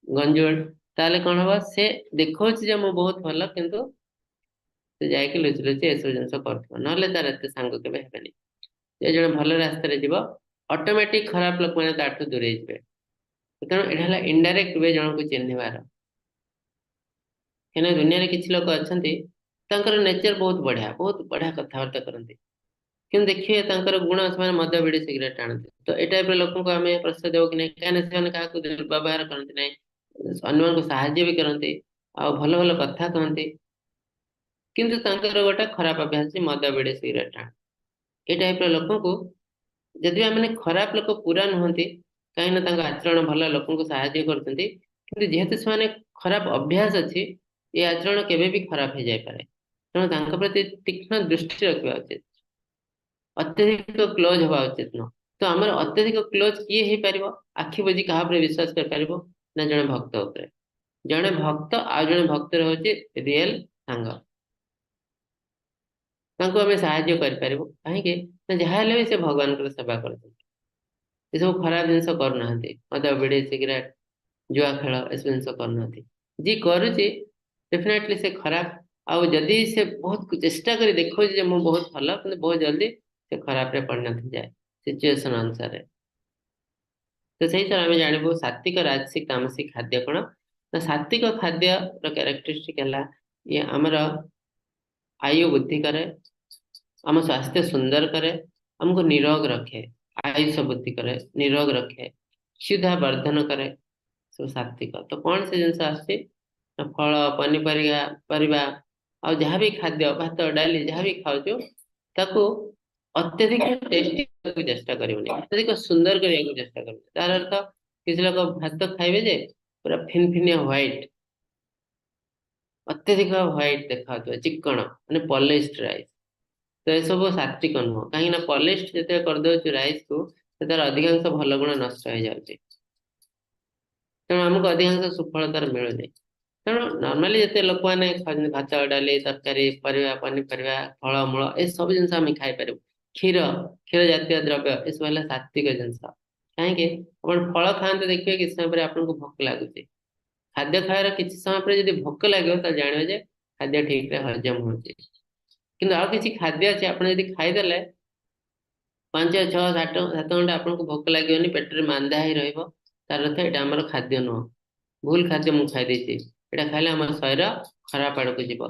ଗଞ୍ଜୁଆଳ, ତାହେଲେ କଣ ହବ? ସେ ଦେଖଉଛି ଯେ ମୁଁ ବହୁତ ଭଲ, କିନ୍ତୁ ସେ ଯାଇକି ଲୁଚି ଲୁଚି ଏସବୁ ଜିନିଷ କରୁଥିବ, ନହେଲେ ତାର ଏତେ ସାଙ୍ଗ କେବେ ହେବେନି। ଯେ ଜଣେ ଭଲ ରାସ୍ତାରେ ଯିବ, ଅଟୋମେଟିକ ଖରାପ ଲୋକମାନେ ତାଠୁ ଦୂରେଇ ଯିବେ। ତେଣୁ ଏଇଟା ହେଲା ଇନଡାଇରେକ୍ଟ ୱେ ଜଣଙ୍କୁ ଚିହ୍ନିବାର। କାହିଁକିନା ଦୁନିଆରେ କିଛି ଲୋକ ଅଛନ୍ତି, ତାଙ୍କର ନେଚର ବହୁତ ବଢିଆ କଥାବାର୍ତ୍ତା କରନ୍ତି, କିନ୍ତୁ ଦେଖିବେ ତାଙ୍କର ଗୁଣ, ସେମାନେ ମଦ, ବିଡି, ସିଗାରେଟ ଟାଣନ୍ତି। ତ ଏଇ ଟାଇପର ଲୋକଙ୍କୁ ଆମେ ପ୍ରଶ୍ରୟ ଦେବୁ କି ନାହିଁ? କାହିଁକିନା ସେମାନେ କାହାକୁ ଦୁର୍ବ୍ୟବହାର କରନ୍ତି ନାହିଁ, ଅନ୍ୟମାନଙ୍କୁ ସାହାଯ୍ୟ ବି କରନ୍ତି, ଆଉ ଭଲ ଭଲ କଥା କହନ୍ତି। କିନ୍ତୁ ତାଙ୍କର ଗୋଟେ ଖରାପ ଅଭ୍ୟାସ ଅଛି, ମଦ, ବିଡି, ସିଗାରେଟ ଟାଣ। ଏଇ ଟାଇପର ଲୋକଙ୍କୁ ଯଦି ଆମେ ଖରାପ ଲୋକ ପୁରା ନୁହନ୍ତି, କାହିଁକିନା ତାଙ୍କ ଆଚରଣ ଭଲ, ଲୋକଙ୍କୁ ସାହାଯ୍ୟ କରୁଛନ୍ତି, କିନ୍ତୁ ଯେହେତୁ ସେମାନେ ଖରାପ ଅଭ୍ୟାସ ଅଛି, ଏ ଆଚରଣ କେବେ ବି ଖରାପ ହେଇଯାଇପାରେ। ତେଣୁ ତାଙ୍କ ପ୍ରତି ତୀକ୍ଷ୍ଣ ଦୃଷ୍ଟି ରଖିବା ଉଚିତ, ଅତ୍ୟଧିକ କ୍ଲୋଜ ହବା ଉଚିତ ନୁହଁ। ତ ଆମର ଅତ୍ୟଧିକ କ୍ଲୋଜ କିଏ ହେଇପାରିବ? ଆଖି ବୁଜି କାହା ଉପରେ ବିଶ୍ୱାସ କରିପାରିବ? ନା ଜଣେ ଭକ୍ତ ଉପରେ। ଜଣେ ଭକ୍ତ ଆଉ ଜଣେ ଭକ୍ତର ହଉଛି ରିଏଲ ସାଙ୍ଗ। ତାଙ୍କୁ ଆମେ ସାହାଯ୍ୟ କରିପାରିବୁ, କାହିଁକି ନା ଯାହା ହେଲେ ବି ସେ ଭଗବାନଙ୍କର ସେବା କରୁଛନ୍ତି। ଏସବୁ ଖରାପ ଜିନିଷ କରୁନାହାନ୍ତି, ମଦ, ବିଡି, ସିଗାରେଟ, ଜୁଆ ଖେଳ, ଏସବୁ ଜିନିଷ କରୁନାହାନ୍ତି। ଯିଏ କରୁଛି ଡେଫିନେଟଲି ସେ ଖରାପ। ଆଉ ଯଦି ସେ ବହୁତ ଚେଷ୍ଟା କରି ଦେଖଉଛି ଯେ ମୁଁ ବହୁତ ଭଲ, କିନ୍ତୁ ବହୁତ ଜଲ୍ଦି ସେ ଖରାପରେ ପରିଣତ ହେଇଯାଏ ସିଚୁଏସନ ଅନୁସାରେ। ତ ସେଇଥିରେ ଆମେ ଜାଣିବୁ ସାତ୍ଵିକ, ରାଜସିକ, ତାମସିକ ଖାଦ୍ୟ କଣ। ନା ସାତ୍ଵିକ ଖାଦ୍ୟର କ୍ୟାରେକ୍ଟରିଷ୍ଟିକ ହେଲା, ଇଏ ଆମର ଆୟୁ ବୃଦ୍ଧି କରେ, ଆମ ସ୍ୱାସ୍ଥ୍ୟ ସୁନ୍ଦର କରେ, ଆମକୁ ନିରୋଗ ରଖେ, ଆୟୁଷ ବୃଦ୍ଧି କରେ, ନିରୋଗ ରଖେ, କ୍ଷୁଧା ବର୍ଦ୍ଧନ କରେ। ସବୁ ସାତ୍ଵିକ। ତ କଣ ସେ ଜିନିଷ ଆସୁଛି? ନା ଫଳ, ପନିପରିବା, ପରିବା, ଆଉ ଯାହାବି ଖାଦ୍ୟ, ଭାତ, ଡାଲି ଯାହାବି ଖାଉଛୁ, ତାକୁ ଅତ୍ୟଧିକ ଟେଷ୍ଟି କରିବାକୁ ଚେଷ୍ଟା କରିବୁନି, ଅତ୍ୟଧିକ ସୁନ୍ଦର କରିବାକୁ ଚେଷ୍ଟା କରିବୁନି। ତାର ଅର୍ଥ, କିଛି ଲୋକ ଭାତ ଖାଇବେ ଯେ ପୁରା ଫିନଫିନିଆ ହ୍ୱାଇଟ, ଅତ୍ୟଧିକ ହ୍ୱାଇଟ ଦେଖାଯାଉଥିବ, ଚିକ୍କଣ, ମାନେ ପଲିଶ୍ଡ ରାଇସ୍। तो ये सब सात्विक नुह कहीं पॉलिश जिते करदे राइस को तार अधिकांश भल गुण नष्ट हो जाए तेणु आमको अधिकांश सुफलतार मिलुनी तेणु नॉर्मली जिते लोक मैंने भात डाली तरकारी परिवा पनीपरिया फलमूल ए सब जिन खाई पार क्षीर क्षीर जातीय द्रव्य ये सब है सात्विक जिनस कहीं फल खाते देखिए किसी समय पर आपको भोक लगुच खाद्य खाएर किसी समय पर जब भोक लगे तो जानवे जे खाद्य ठीक से हजम हो किंतु आउ किसी खाद्य अच्छे आप खाईदे 5 6 7 7 घंटा आपको भोक लगे पेटर मांदा ही तार अर्थ यहाँ आम खाद्य नुह भूल खाद्य मुझे खाई यहाँ खाइले आम शरीर खराब आड़ को जीव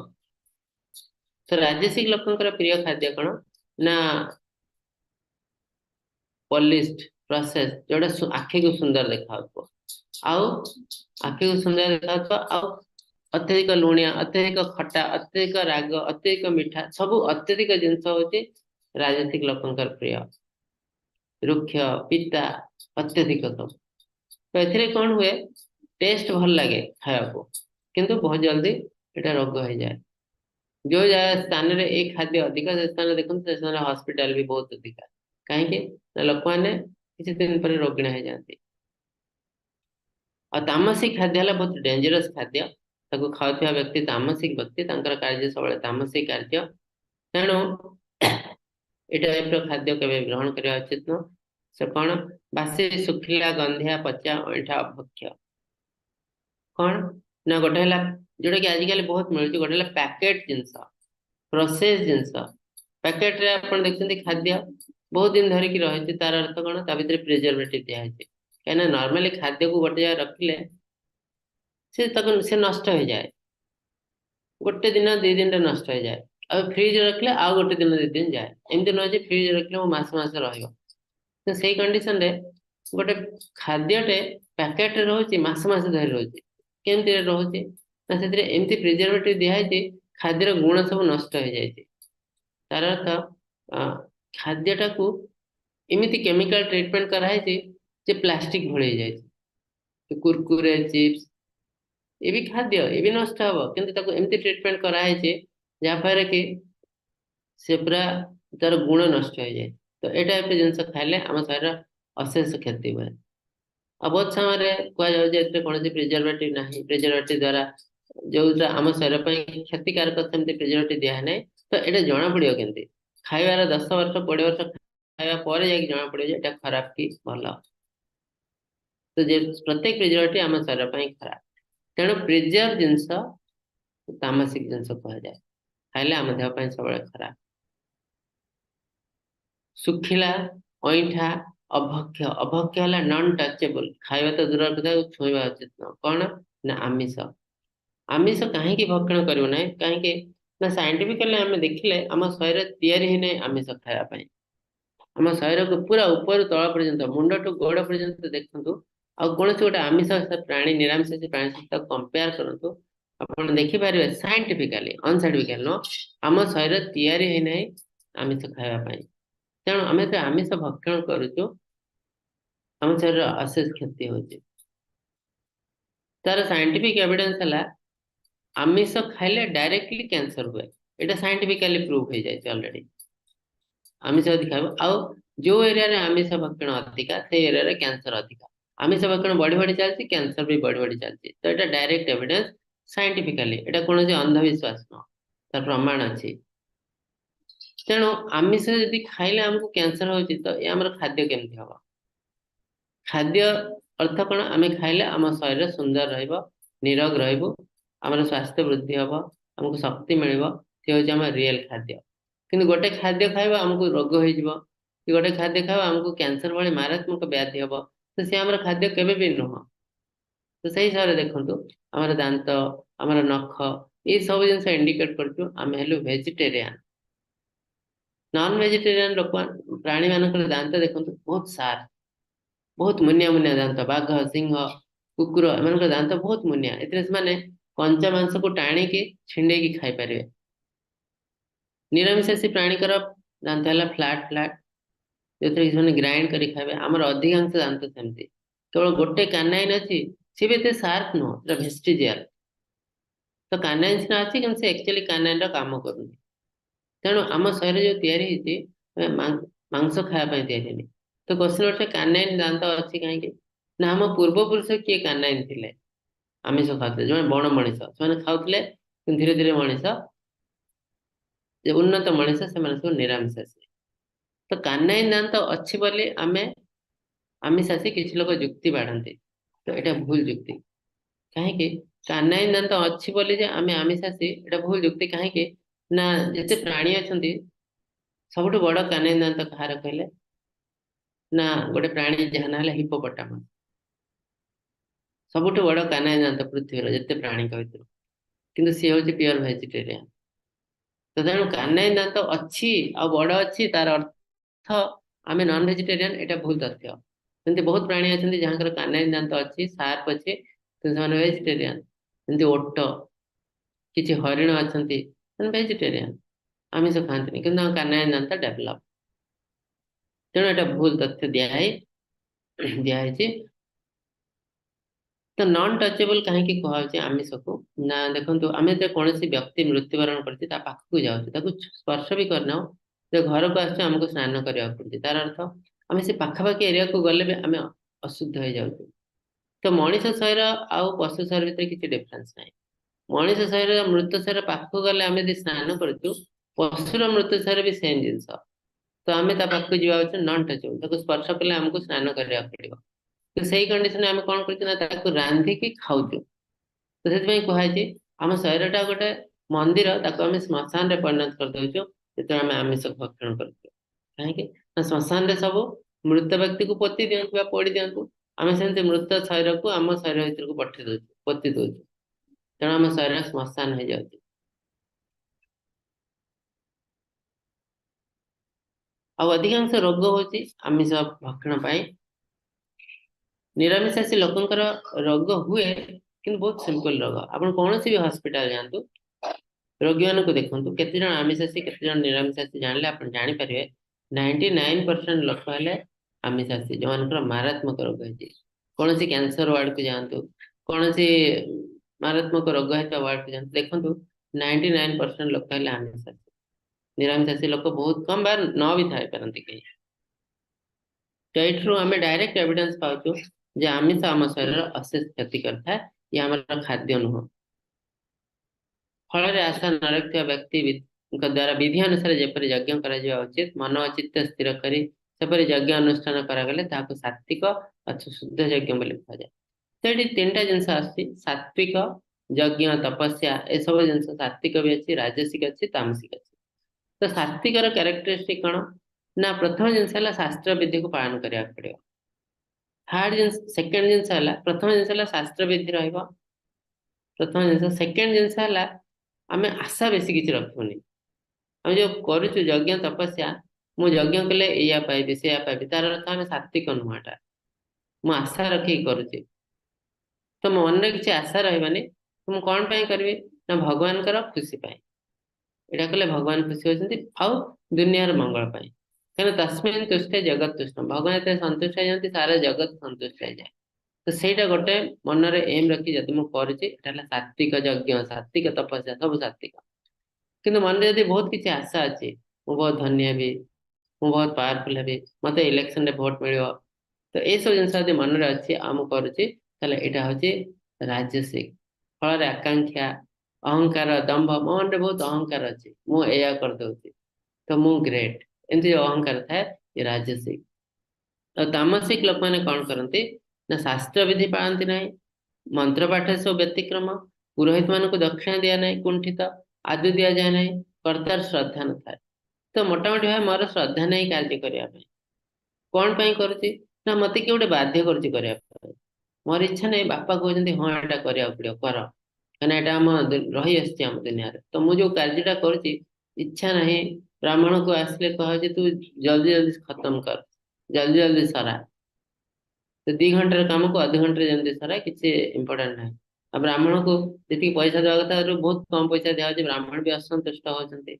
तो राजसिक लोकंर प्रिय खाद्य कौन ना पॉलिश्ड प्रोसेस जोड़ा आखि को सुंदर देखा आउ आखि को सुंदर देखा आउ अत्यधिक लुणिया अत्यधिक खट्टा अत्यधिक राग अत्यधिक मिठा सब अत्यधिक जिनस हूँ राजसिक लोकंर प्रिय रुक्ष पिता अत्यधिक सब तो ए कौन हुए टेस्ट भल लगे खाया को किंतु बहुत जल्दी এটা रोग हो जाए जो स्थान रे एक खाद्य अधिक से स्थान देखते से स्थान हॉस्पिटल भी बहुत अधिक कहीं लोक मैंने किसी दिन पर रोगिण हो जाती और तामसिक खाद्य है बहुत डेंजरस खाद्य ताको खाउଥିବା व्यक्ति तामसिक व्यक्ति कार्य सब तामसिक कार्य तेणु ये टाइप खाद्य केवे ग्रहण करवा उचित नुह से कौन बासी सुखिला गंधिया पचा ऐठा अभक्ष्य कौन ना गोटे है जोटा कि आजिकल बहुत मिलूँ गोटे पैकेट जिनस प्रोसेस जिनस पैकेट रे आप देखते खाद्य बहुत दिन धरिकी रही तार अर्थ कौन ता भीतर प्रिजर्वेटिव दिखाई कहीं नॉर्मली खाद्य को गोटे जगह रखिले से नष्ट हो जाए गोटे दिन 2 दिन नष्ट हो जाए अब फ्रिज रखिले आउ गोटे दिन 2 दिन जाए एमती नुहे फ्रिज रखिले मस रही तो से कंडीशन रे गोटे खाद्यटे पैकेट रोचे मस धरी रोचे केमती रोचे ना से एमती प्रिजर्वेटिव दिखाई खाद्यर गुण सब नष्ट हो जाए तार अर्थ खाद्यटा को एमती केमिकल ट्रीटमेंट कराई प्लास्टिक भले जाए कुरकुरे चिप्स ये भी खाद्य ये भी नष्ट हम किंतु एमती ट्रीटमेंट कराई जहाँफल कि से पूरा तार गुण नष्ट हो जाए तो ये टाइप जिनस खाइले आम शरीर अशेष क्षति हुए आ बहुत समय कहुए कौन प्रिजर्वेटिव ना प्रिजर्वेटिव द्वारा जो आम शरीर पर क्षतिकारक सेमती प्रिजर्वेटिव दिया ना तो ये जना पड़ो के खाइबार 10 वर्ष 20 वर्ष खाଇବା ପରେ ଯାଇକି ଜଣା ପଡିବ ଯେ ଏଟା ଖରାପ କି ଭଲ तो जे प्रत्येक प्रिजर्वेटिव आम शरीर ପାଇଁ ଖରାପ ତେଣୁ ପ୍ରିଜର୍ଭ ଜିନିଷ तामसिक जिनस कह जाए खाइले आम देह ପାଇଁ ସବୁବେଳେ ଖରାପ सुखिला ऐठा अभक्ष्य अभक्ष्य है नॉन टचेबल खाଇବା तो दूर कथा छुईवा उचित न कौन ना आमिष आमिष कहीं भक्षण करूँ ना कहीं ना साइंटिफिकली आम देखिले आम शरीर तैयारी ही नहीं आमिष खायापी आम शरीर को पूरा ऊपर तल पर्यंत मुंड टू गोड़ पर्यंत देखु आ कौन गोटे आमिष प्राणी निरामिष प्राणी सहित कंपेयर करूँ आप देखिपारे साइंटिफिकली अनसाइंटिफिकली नो आम शरीर तैयारी ही नहीं आमिष खायापी तेणु आम जो आमिष भक्षण करुचु आम शरीर अशेष क्षति हो तार साइंटिफिक एविडेंस है आमिष खाइले डायरेक्टली कैंसर हुए यहाँ साइंटिफिकली प्रूव हो जाए ऑलरेडी आमिष अधिक खाइब आउ जो एरिया रे आमिष भक्षण अधिका से एरिया रे कैंसर अधिका आमिष भक्षण बढ़ी बढ़ी चलती कैंसर भी बढ़ी बढ़ी चलती तो यहाँ डायरेक्ट एविडेंस साइंटिफिकली यहाँ कौन अंधविश्वास न तार प्रमाण अच्छी तेणु आमिष यदि खाइले आमको कैंसर हो तो ये आम खाद्य केमती हम खाद्य अर्थ कौन आम खाइले आम शरीर सुंदर निरोग आमर स्वास्थ्य वृद्धि हम आमको शक्ति मिल सी हूँ रियल खाद्य किंतु गोटे खाद्य खाइबा आमको रोग हो गोटे खाद्य खाइबा आमको कैंसर भाई मारात्मक व्याधि हम तो सी आम खाद्य केवे भी नुह तो सही हिसाब से देखो आमर दांत आमर नख ये सब जिन इंडिकेट करें हेलु वेजिटेरियन नॉन वेजिटेरियन लोक प्राणी मान दांत देखो बहुत सार बहुत मुनिया मुनिया दांत बाघ सिंह कुकुर एम दांत बहुत मुनिया ए कंचा मांस को टाणी छिंडे खाई पारे निरामिषासी प्राणीकर दांत है फ्लाट फ्लाट जो ग्राइंड कर खाए आमर अधिकांश दांत सेमती केवल गोटे कानाइन अच्छी सी भी एत सार्प नुह भेस्टिजियल तो कानाइन सीना अच्छी कि एक्चुअली कानाइन काम कर ତେଣୁ ଆମ ଶରୀର ଯୋଉ ତିଆରି ହେଇଛି ଆମେ ମାଂସ ଖାଇବା ପାଇଁ ତିଆରି ହେଇନି। ତ କ୍ୱେଶ୍ଚନ ଉଠେ କାନାଇନ୍ ଦାନ୍ତ ଅଛି କାହିଁକି? ନା ଆମ ପୂର୍ବପୁରୁଷ କିଏ କାନାଇନ୍ ଥିଲେ, ଆମିଷ ଖାଉଥିଲେ, ଯୋଉମାନେ ବଣ ମଣିଷ ସେମାନେ ଖାଉଥିଲେ, କିନ୍ତୁ ଧୀରେ ଧୀରେ ମଣିଷ ଯେ ଉନ୍ନତ ମଣିଷ ସେମାନେ ସବୁ ନିରାମିଷାଶୀ। ତ କାନାଇନ୍ ଦାନ୍ତ ଅଛି ବୋଲି ଆମେ ଆମିଷାଶୀ, କିଛି ଲୋକ ଯୁକ୍ତି ବାଢନ୍ତି, ତ ଏଇଟା ଭୁଲ ଯୁକ୍ତି। କାହିଁକି? କାନାଇନ୍ ଦାନ୍ତ ଅଛି ବୋଲି ଯେ ଆମେ ଆମିଷାଶୀ, ଏଇଟା ଭୁଲ ଯୁକ୍ତି। କାହିଁକି ନା ଯେତେ ପ୍ରାଣୀ ଅଛନ୍ତି ସବୁଠୁ ବଡ କାନାଇନ୍ ଦାନ୍ତ କାହାର କହିଲେ? ନା ଗୋଟେ ପ୍ରାଣୀ ଯାହା ନାଁ ହେଲା ହିପୋପଟାମସ୍। ସବୁଠୁ ବଡ କାନାଇନ୍ ଦାନ୍ତ ପୃଥିବୀର ଯେତେ ପ୍ରାଣୀଙ୍କ ଭିତରୁ, କିନ୍ତୁ ସିଏ ହଉଛି ପିଓର ଭେଜିଟେରିଆନ। ତ ତେଣୁ କାନାଇନ୍ ଦାନ୍ତ ଅଛି ଆଉ ବଡ ଅଛି ତାର ଅର୍ଥ ଆମେ ନନ୍ ଭେଜିଟେରିଆନ, ଏଇଟା ଭୁଲ ତଥ୍ୟ। ସେମିତି ବହୁତ ପ୍ରାଣୀ ଅଛନ୍ତି ଯାହାଙ୍କର କାନାଇନ୍ ଦାନ୍ତ ଅଛି, ସାର୍ପ ଅଛି, କିନ୍ତୁ ସେମାନେ ଭେଜିଟେରିଆନ। ଯେମିତି ଓଟ, କିଛି ହରିଣ ଅଛନ୍ତି, ସେମାନେ ଭେଜିଟେରିଆନ, ଆମିଷ ଖାଆନ୍ତିନି, କିନ୍ତୁ ତାଙ୍କ କାନାଇନ୍ ଦାନ୍ତ ଡେଭଲପ। ତେଣୁ ଏଟା ଭୁଲ ତଥ୍ୟ ଦିଆହେଇଛି। ତ ନନ୍ ଟଚେବଲ କାହିଁକି କୁହାଯାଉଛି ଆମିଷକୁ? ନା ଦେଖନ୍ତୁ, ଆମେ ଯେତେବେଳେ କୌଣସି ବ୍ୟକ୍ତି ମୃତ୍ୟୁବରଣ କରୁଛି ତା ପାଖକୁ ଯାଉଛୁ, ତାକୁ ସ୍ପର୍ଶ ବି କରିନାଉ, ଯେ ଘରକୁ ଆସୁଛୁ ଆମକୁ ସ୍ନାନ କରିବାକୁ ପଡୁଛି, ତାର ଅର୍ଥ ଆମେ ସେ ପାଖାପାଖି ଏରିଆକୁ ଗଲେ ବି ଆମେ ଅଶୁଦ୍ଧ ହେଇଯାଉଛୁ। ତ ମଣିଷ ଶରୀର ଆଉ ପଶୁ ଶରୀର ଭିତରେ କିଛି ଡିଫରେନ୍ସ ନାହିଁ। ମଣିଷ ଶରୀର ମୃତ ଶରୀର ପାଖକୁ ଗଲେ ଆମେ ଯଦି ସ୍ନାନ କରୁଛୁ, ପଶୁର ମୃତ ଶରୀର ବି ସେମ୍ ଜିନିଷ। ତ ଆମେ ତା ପାଖକୁ ଯିବା ଉଚିତ, ନନ୍ ଟଚେବଲ, ତାକୁ ସ୍ପର୍ଶ କଲେ ଆମକୁ ସ୍ନାନ କରିବାକୁ ପଡିବ। ତ ସେଇ କଣ୍ଡିସନରେ ଆମେ କଣ କରୁଛୁ ନା ତାକୁ ରାନ୍ଧିକି ଖାଉଛୁ। ତ ସେଥିପାଇଁ କୁହାଯାଇଛି ଆମ ଶରୀରଟା ଗୋଟେ ମନ୍ଦିର, ତାକୁ ଆମେ ଶ୍ମଶାନରେ ପରିଣତ କରିଦଉଛୁ ଯେତେବେଳେ ଆମେ ଆମିଷ ଭକ୍ଷଣ କରୁଛୁ। କାହିଁକି? ନା ଶ୍ମଶାନରେ ସବୁ ମୃତ ବ୍ୟକ୍ତିକୁ ପୋତି ଦିଅନ୍ତୁ ବା ପୋଡି ଦିଅନ୍ତୁ, ଆମେ ସେମିତି ମୃତ ଶରୀରକୁ ଆମ ଶରୀର ଭିତରକୁ ପଠେଇ ଦଉଛୁ, ପୋତି ଦଉଛୁ। ତେଣୁ ଆମ ଶରୀର ଶ୍ମଶାନ ହେଇଯାଉଛି। ଆଉ ଅଧିକାଂଶ ରୋଗ ହଉଛି ଆମିଷ ଭକ୍ଷଣ ପାଇଁ। ନିରାମିଷାଶୀ ଲୋକଙ୍କର ରୋଗ ହୁଏ, କିନ୍ତୁ ବହୁତ ସିମ୍ପଲ ରୋଗ। ଆପଣ କୌଣସି ବି ହସ୍ପିଟାଲ ଯାଆନ୍ତୁ, ରୋଗୀମାନଙ୍କୁ ଦେଖନ୍ତୁ, କେତେ ଜଣ ଆମିଷାଶୀ କେତେ ଜଣ ନିରାମିଷାଶୀ, ଜାଣିଲେ ଆପଣ ଜାଣିପାରିବେ 99% ଲୋକ ହେଲେ ଆମିଷାଶୀ, ଯୋଉମାନଙ୍କର ମାରାତ୍ମକ ରୋଗ ହେଇଛି। କୌଣସି କ୍ୟାନ୍ସର ୱାର୍ଡକୁ ଯାଆନ୍ତୁ, କୌଣସି ମାରାତ୍ମକ ରୋଗ ହେଇଥିବା ୱାର୍ଡକୁ ଯାଆନ୍ତୁ, ଦେଖନ୍ତୁ 99% ଲୋକ ହେଲେ ଆମିଷାଶୀ। ନିରାମିଷାଶୀ ଲୋକ ବହୁତ କମ ବା ନ ବି ଥାଇପାରନ୍ତି କେହି। ତ ଏଇଥିରୁ ଆମେ ଡାଇରେକ୍ଟ ଏଭିଡେନ୍ସ ପାଉଛୁ ଯେ ଆମିଷ ଆମ ଶରୀରର ଅଶେଷ କ୍ଷତି କରିଥାଏ, ଇଏ ଆମର ଖାଦ୍ୟ ନୁହଁ। ଫଳରେ ଆଶା ନ ରଖିଥିବା ବ୍ୟକ୍ତିଙ୍କ ଦ୍ୱାରା ବିଧି ଅନୁସାରେ ଯେପରି ଯଜ୍ଞ କରାଯିବା ଉଚିତ, ମନ ଓ ଚିତ୍ତ ସ୍ଥିର କରି ସେପରି ଯଜ୍ଞ ଅନୁଷ୍ଠାନ କରାଗଲେ ତାହାକୁ ସାତ୍ବିକ ଅର୍ଥାତ୍ ଶୁଦ୍ଧ ଯଜ୍ଞ ବୋଲି କୁହାଯାଏ। ତ ଏଠି ତିନିଟା ଜିନିଷ ଆସୁଛି, ସାତ୍ବିକ, ଯଜ୍ଞ, ତପସ୍ୟା, ଏସବୁ ଜିନିଷ ସାତ୍ବିକ ବି ଅଛି, ରାଜସିକ ଅଛି, ତାମସିକ ଅଛି। ତ ସାତ୍ବିକର କ୍ୟାରେକ୍ଟରିଷ୍ଟିକ କଣ? ନା ପ୍ରଥମ ଜିନିଷ ହେଲା ଶାସ୍ତ୍ର ବିଧିକୁ ପାଳନ କରିବାକୁ ପଡିବ। ସେକେଣ୍ଡ ଜିନିଷ ହେଲା, ପ୍ରଥମ ଜିନିଷ ହେଲା ଶାସ୍ତ୍ର ବିଧି ରହିବ, ପ୍ରଥମ ଜିନିଷ। ସେକେଣ୍ଡ ଜିନିଷ ହେଲା ଆମେ ଆଶା ବେଶୀ କିଛି ରଖିବୁନି। ଆମେ ଯୋଉ କରୁଛୁ ଯଜ୍ଞ ତପସ୍ୟା, ମୁଁ ଯଜ୍ଞ କଲେ ଏଇଆ ପାଇବି ସେଇଆ ପାଇବି, ତାର ଅର୍ଥ ଆମେ ସାତ୍ବିକ ନୁହଁ। ଏଟା ମୁଁ ଆଶା ରଖିକି କରୁଛି, ତ ମୋ ମନରେ କିଛି ଆଶା ରହିବନି। ମୁଁ କଣ ପାଇଁ କରିବି? ନା ଭଗବାନଙ୍କର ଖୁସି ପାଇଁ। ଏଇଟା କଲେ ଭଗବାନ ଖୁସି ହଉଛନ୍ତି, ଆଉ ଦୁନିଆର ମଙ୍ଗଳ ପାଇଁ। କାରଣ ତସ୍ମିନ୍ ତୁଷ୍ଟେ ଜଗତ ତୁଷ୍ଟ, ଭଗବାନ ଯେତେବେଳେ ସନ୍ତୁଷ୍ଟ ହେଇଯାନ୍ତି ସାରା ଜଗତ ସନ୍ତୁଷ୍ଟ ହେଇଯାଏ। ତ ସେଇଟା ଗୋଟେ ମନରେ ଏମ୍ ରଖି ଯଦି ମୁଁ କରୁଛି, ଏଟା ହେଲା ସାତ୍ବିକ ଯଜ୍ଞ, ସାତ୍ବିକ ତପସ୍ୟା, ସବୁ ସାତ୍ବିକ। କିନ୍ତୁ ମନରେ ଯଦି ବହୁତ କିଛି ଆଶା ଅଛି, ମୁଁ ବହୁତ ଧନୀ ହେବି, ମୁଁ ବହୁତ ପାୱାରଫୁଲ ହେବି, ମତେ ଇଲେକ୍ସନରେ ଭୋଟ ମିଳିବ, ତ ଏସବୁ ଜିନିଷ ଯଦି ମନରେ ଅଛି ଆଉ ମୁଁ କରୁଛି, ତାହେଲେ ଏଇଟା ହଉଛି ରାଜସିକ। ଫଳରେ ଆକାଂକ୍ଷା, ଅହଙ୍କାର, ଦମ୍ଭ, ମୋ ମନରେ ବହୁତ ଅହଙ୍କାର ଅଛି, ମୁଁ ଏଇଆ କରିଦଉଛି, ତ ମୁଁ ଗ୍ରେଟ, ଏମିତି ଯୋଉ ଅହଙ୍କାର ଥାଏ, ଏ ରାଜସିକ। ଆଉ ତାମସିକ ଲୋକମାନେ କଣ କରନ୍ତି? ନା ଶାସ୍ତ୍ର ବିଧି ପାଳନ୍ତି ନାହିଁ, ମନ୍ତ୍ର ପାଠ ସବୁ ବ୍ୟତିକ୍ରମ, ପୁରୋହିତ ମାନଙ୍କୁ ଦକ୍ଷିଣା ଦିଆ ନାହିଁ, କୁଣ୍ଠିତ, ଆଦୌ ଦିଆଯାଏ ନାହିଁ, କର୍ତ୍ତାର ଶ୍ରଦ୍ଧା ନଥାଏ। ତ ମୋଟାମୋଟି ଭାବେ ମୋର ଶ୍ରଦ୍ଧା ନାହିଁ କାର୍ଯ୍ୟ କରିବା ପାଇଁ। କଣ ପାଇଁ କରୁଛି? ନା ମତେ କିଏ ଗୋଟେ ବାଧ୍ୟ କରୁଛି କରିବା ପାଇଁ। ମୋର ଇଚ୍ଛା ନାହିଁ, ବାପା କହୁଛନ୍ତି ହଁ ଏଇଟା କରିବାକୁ ପଡିବ, କର, କାହିଁକିନା ଏଇଟା ଆମ ରହିଆସିଛି ଆମ ଦୁନିଆରେ। ତ ମୁଁ ଯୋଉ କାର୍ଯ୍ୟଟା କରୁଛି, ଇଚ୍ଛା ନାହିଁ। ବ୍ରାହ୍ମଣକୁ ଆସିଲେ କୁହାଯାଉଛି ତୁ ଜଲ୍ଦି ଜଲ୍ଦି ଖତମ କର, ଜଲ୍ଦି ଜଲ୍ଦି ସାରା। ତ 2 ଘଣ୍ଟାର କାମକୁ ଅଧଘଣ୍ଟାରେ ଯେମିତି ସରାଏ, କିଛି ଇମ୍ପୋର୍ଟାଣ୍ଟ ନାହିଁ। ଆଉ ବ୍ରାହ୍ମଣକୁ ଯେତିକି ପଇସା ଦେବା କଥା ତାରୁ ବହୁତ କମ ପଇସା ଦିଆହଉଛି, ବ୍ରାହ୍ମଣ ବି ଅସନ୍ତୁଷ୍ଟ ହଉଛନ୍ତି।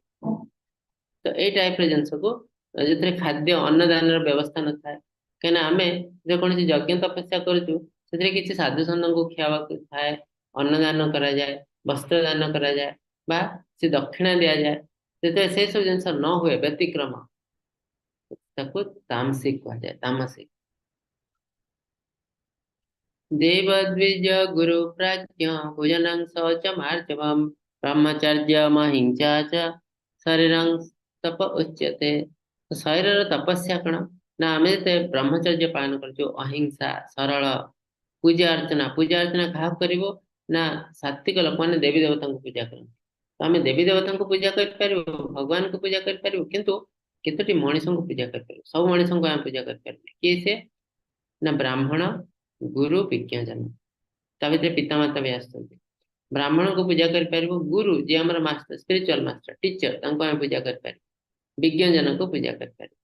ତ ଏଇ ଟାଇପର ଜିନିଷକୁ, ଯେଉଁଥିରେ ଖାଦ୍ୟ ଅନ୍ନଦାନର ବ୍ୟବସ୍ଥା ନଥାଏ। କାହିଁକିନା ଆମେ ଯେକୌଣସି ଯଜ୍ଞ ତପସ୍ୟା କରୁଛୁ, ସେଥିରେ କିଛି ସାଧୁ ସନ୍ଥଙ୍କୁ ଖିଆବାକୁ ଥାଏ, ଅନ୍ନଦାନ କରାଯାଏ, ବସ୍ତ୍ର ଦାନ କରାଯାଏ, ବା ସେ ଦକ୍ଷିଣା ଦିଆଯାଏ। ଯେତେବେଳେ ସେ ସବୁ ଜିନିଷ ନ ହୁଏ ବ୍ୟତିକ୍ରମ, ତାକୁ ତାମସିକ କୁହାଯାଏ, ତାମସିକ। देव द्विज गुरु प्राज्ञ भोजनं शौचमार्जवम् ब्रह्मचर्यम् अहिंसा च शरीरं तप उच्यते। तो शरीर तपस्या कण ना आमे ते ब्रह्मचर्य पालन करछु, अहिंसा सरल पूजा अर्चना कहा करिवो ना सात्विक लोक माने देवी देवता को पूजा करन। तो आमे देवी देवता को पूजा कर परिवो, भगवान को पूजा कर परिवो, किंतु केतोटी मनुष्य को पूजा कर परिवो, सब मनुष्य को आमे पूजा कर परिवो कि से ना ब्राह्मण गुरु विज्ञ जन, ता भितर पितामाता भी आसुଛନ୍ତି। ब्राह्मण को पूजा कर परिवो, गुरु जे हमर मास्टर स्पिरिचुअल मास्टर टीचर तांको हम पूजा कर परिवो, विज्ञ जन को पूजा कर परिवो।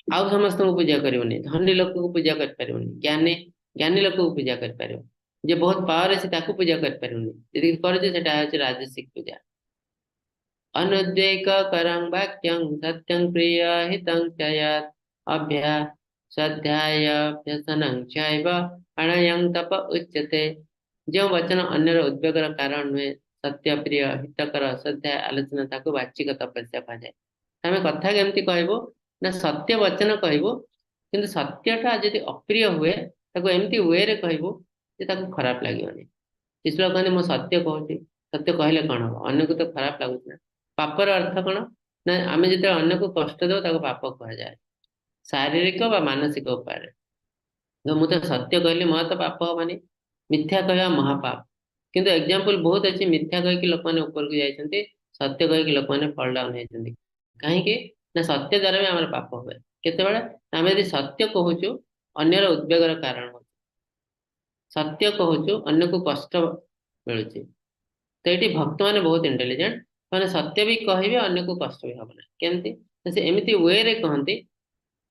आउ समस्त को पूजा करिवनी, धनी लोक को पूजा कर परिवनी, ज्ञानी ज्ञानी लोक को पूजा कर परिवो, जे बहुत पावर अछि ताको पूजा कर परिवनी, यदि करजे सेटा अछि राजसिक पूजा। अनुद्वेग करं वाक्यं सत्यं प्रिय हितं च यत् अभ्या स्वाध्याय व्यसनं चैव अणयं तप उच्यते। जो वचन अन्यर उद्वेगर कारण हुए, सत्य प्रिय हितकर स्वाध्याय आलोचना ताको वाचिक तपस्या कहाଯାଏ। तमे कथा केमती कहबो ना सत्य वचन कहबो, किंतु सत्यटा यदि अप्रिय हुए ताको एमती वे रे कहबो जे ताको खराब लागिवनी। किछ लोक कहने मो सत्य कहूची, सत्य कहले कौन हो, अन्य को तो खराब लागुଛି ना। पापर अर्थ कौन ना आमे जते अन्य को कष्ट दो ताको पाप कहा जाए, शारीरिक व मानसिक उपाय। तो मु तो सत्य कहली मोर तो पाप हबनी, मिथ्या कहवा महापाप। किंतु एग्जांपल बहुत अच्छी, मिथ्या कह कि लोक माने ऊपर को जाइछन्ती, सत्य कह कि लोक माने फॉल डाउन हेछन्ती। काहे कि ना सत्य द्वारा भी हमर पाप होबे। केतेबेले आमे यदि सत्य कहूछु अन्यर उद्वेगर कारण हो, सत्य कहूछु अन्य को कष्ट मिलुची। तो ये भक्त मैंने बहुत इंटेलिजेंट, मैंने सत्य भी कहे अन्य को कष्ट भी हम ना केमती, से एमती वे रे कहती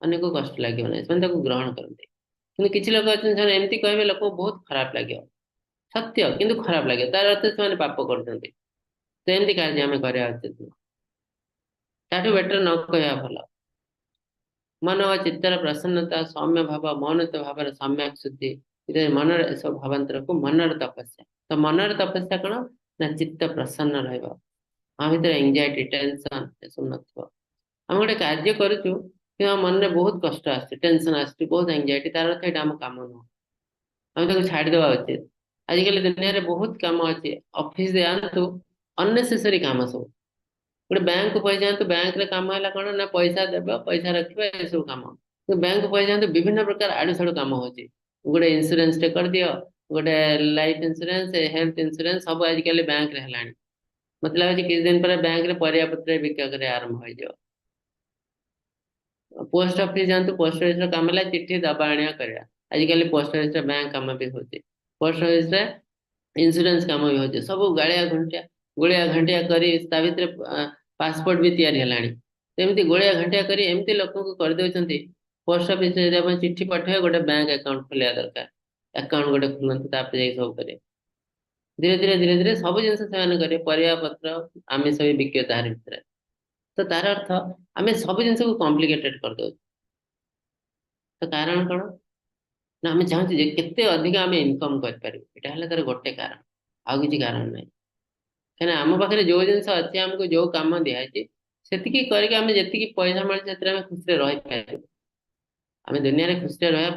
अन्य को कष्ट लगे ना, से ग्रहण करते। कि किसी लोग अच्छे एमती कहे लोक बहुत खराब लगे, सत्य किंतु खराब लगे, तार अर्थ से पाप करते। तो एमती कार्य आम करा उचित नुह, ताठू बेटर न कहवा भल। मन व चित्तर प्रसन्नता सौम्य भाव मौनत भाव सम्यक शुद्धि, ये मनर सब भावांतर को मनर तपस्या। तो मनर तपस्या कौन ना चित्त प्रसन्न रहिबा, आ भितर एंजाइटी टेंशन ए सब नथिबो। हम गोटे कार्य करूछु कि हम मन में बहुत कष्ट आछे, टेंशन आछे, बहुत एंजाइटी, तार अर्थ एटा हम काम नुह, हम ताको छाड़ी देबा उचित। आजिकल दुनिया रे बहुत काम अछि, ऑफिस दे आंतु अननेसेसरी काम सब, गोटे बैंक को पैसा जातु, बैंक रे काम हैला कोन ना पैसा देबो पैसा रखिबो ए सब काम। तो बैंक को पैसा जातु विभिन्न प्रकार आडू साडू काम होची, गोटे इंश्योरेंस टे कर दियो, गोटे लाइफ इंश्योरेंस हेल्थ इंश्योरेंस सब आजिकल बैंक रे हलानी। मतलब कि किछ दिन पर बैंक रे परिया पत्र बिक्री करे आरंभ हो जाओ। पोस्ट ऑफिस जानतु, पोस्ट ऑफिस रो काम है चिट्ठी दबा आनिया करया, आजिकल पोस्ट ऑफिस रे बैंक काम भी होते, पोस्ट ऑफिस रे इंश्योरेंस काम भी होते, सब गाड़िया घंटिया गोलिया घंटिया करी ता भितर पासपोर्ट भी तैयारी हलानी। तेमती गोलिया घंटिया करी एमती लोक को कर देउछन्ती। पोस्ट ऑफिस रे जब चिट्ठी पठे गोटे बैंक अकाउंट खोलिया दरकार, अकाउंट गोटे खुलंत तापर जाई सब करे। धीरे धीरे सब जिनस से करे, परिया पत्र आमिष भी बिके तार भितर। तो तार अर्थ आम सब जिन को कॉम्प्लिकेटेड कर दो। तो कारण कौन ना आम चाहूँ केते अधिक आम इनकम कर तार गोटे कारण, आउ किसी कारण ना। कहीं आम पाखे जो जिन अच्छे आमको जो कम दिखाई से करके पैसा मिले खुशी रही पार। आम दुनिया में खुशी रहा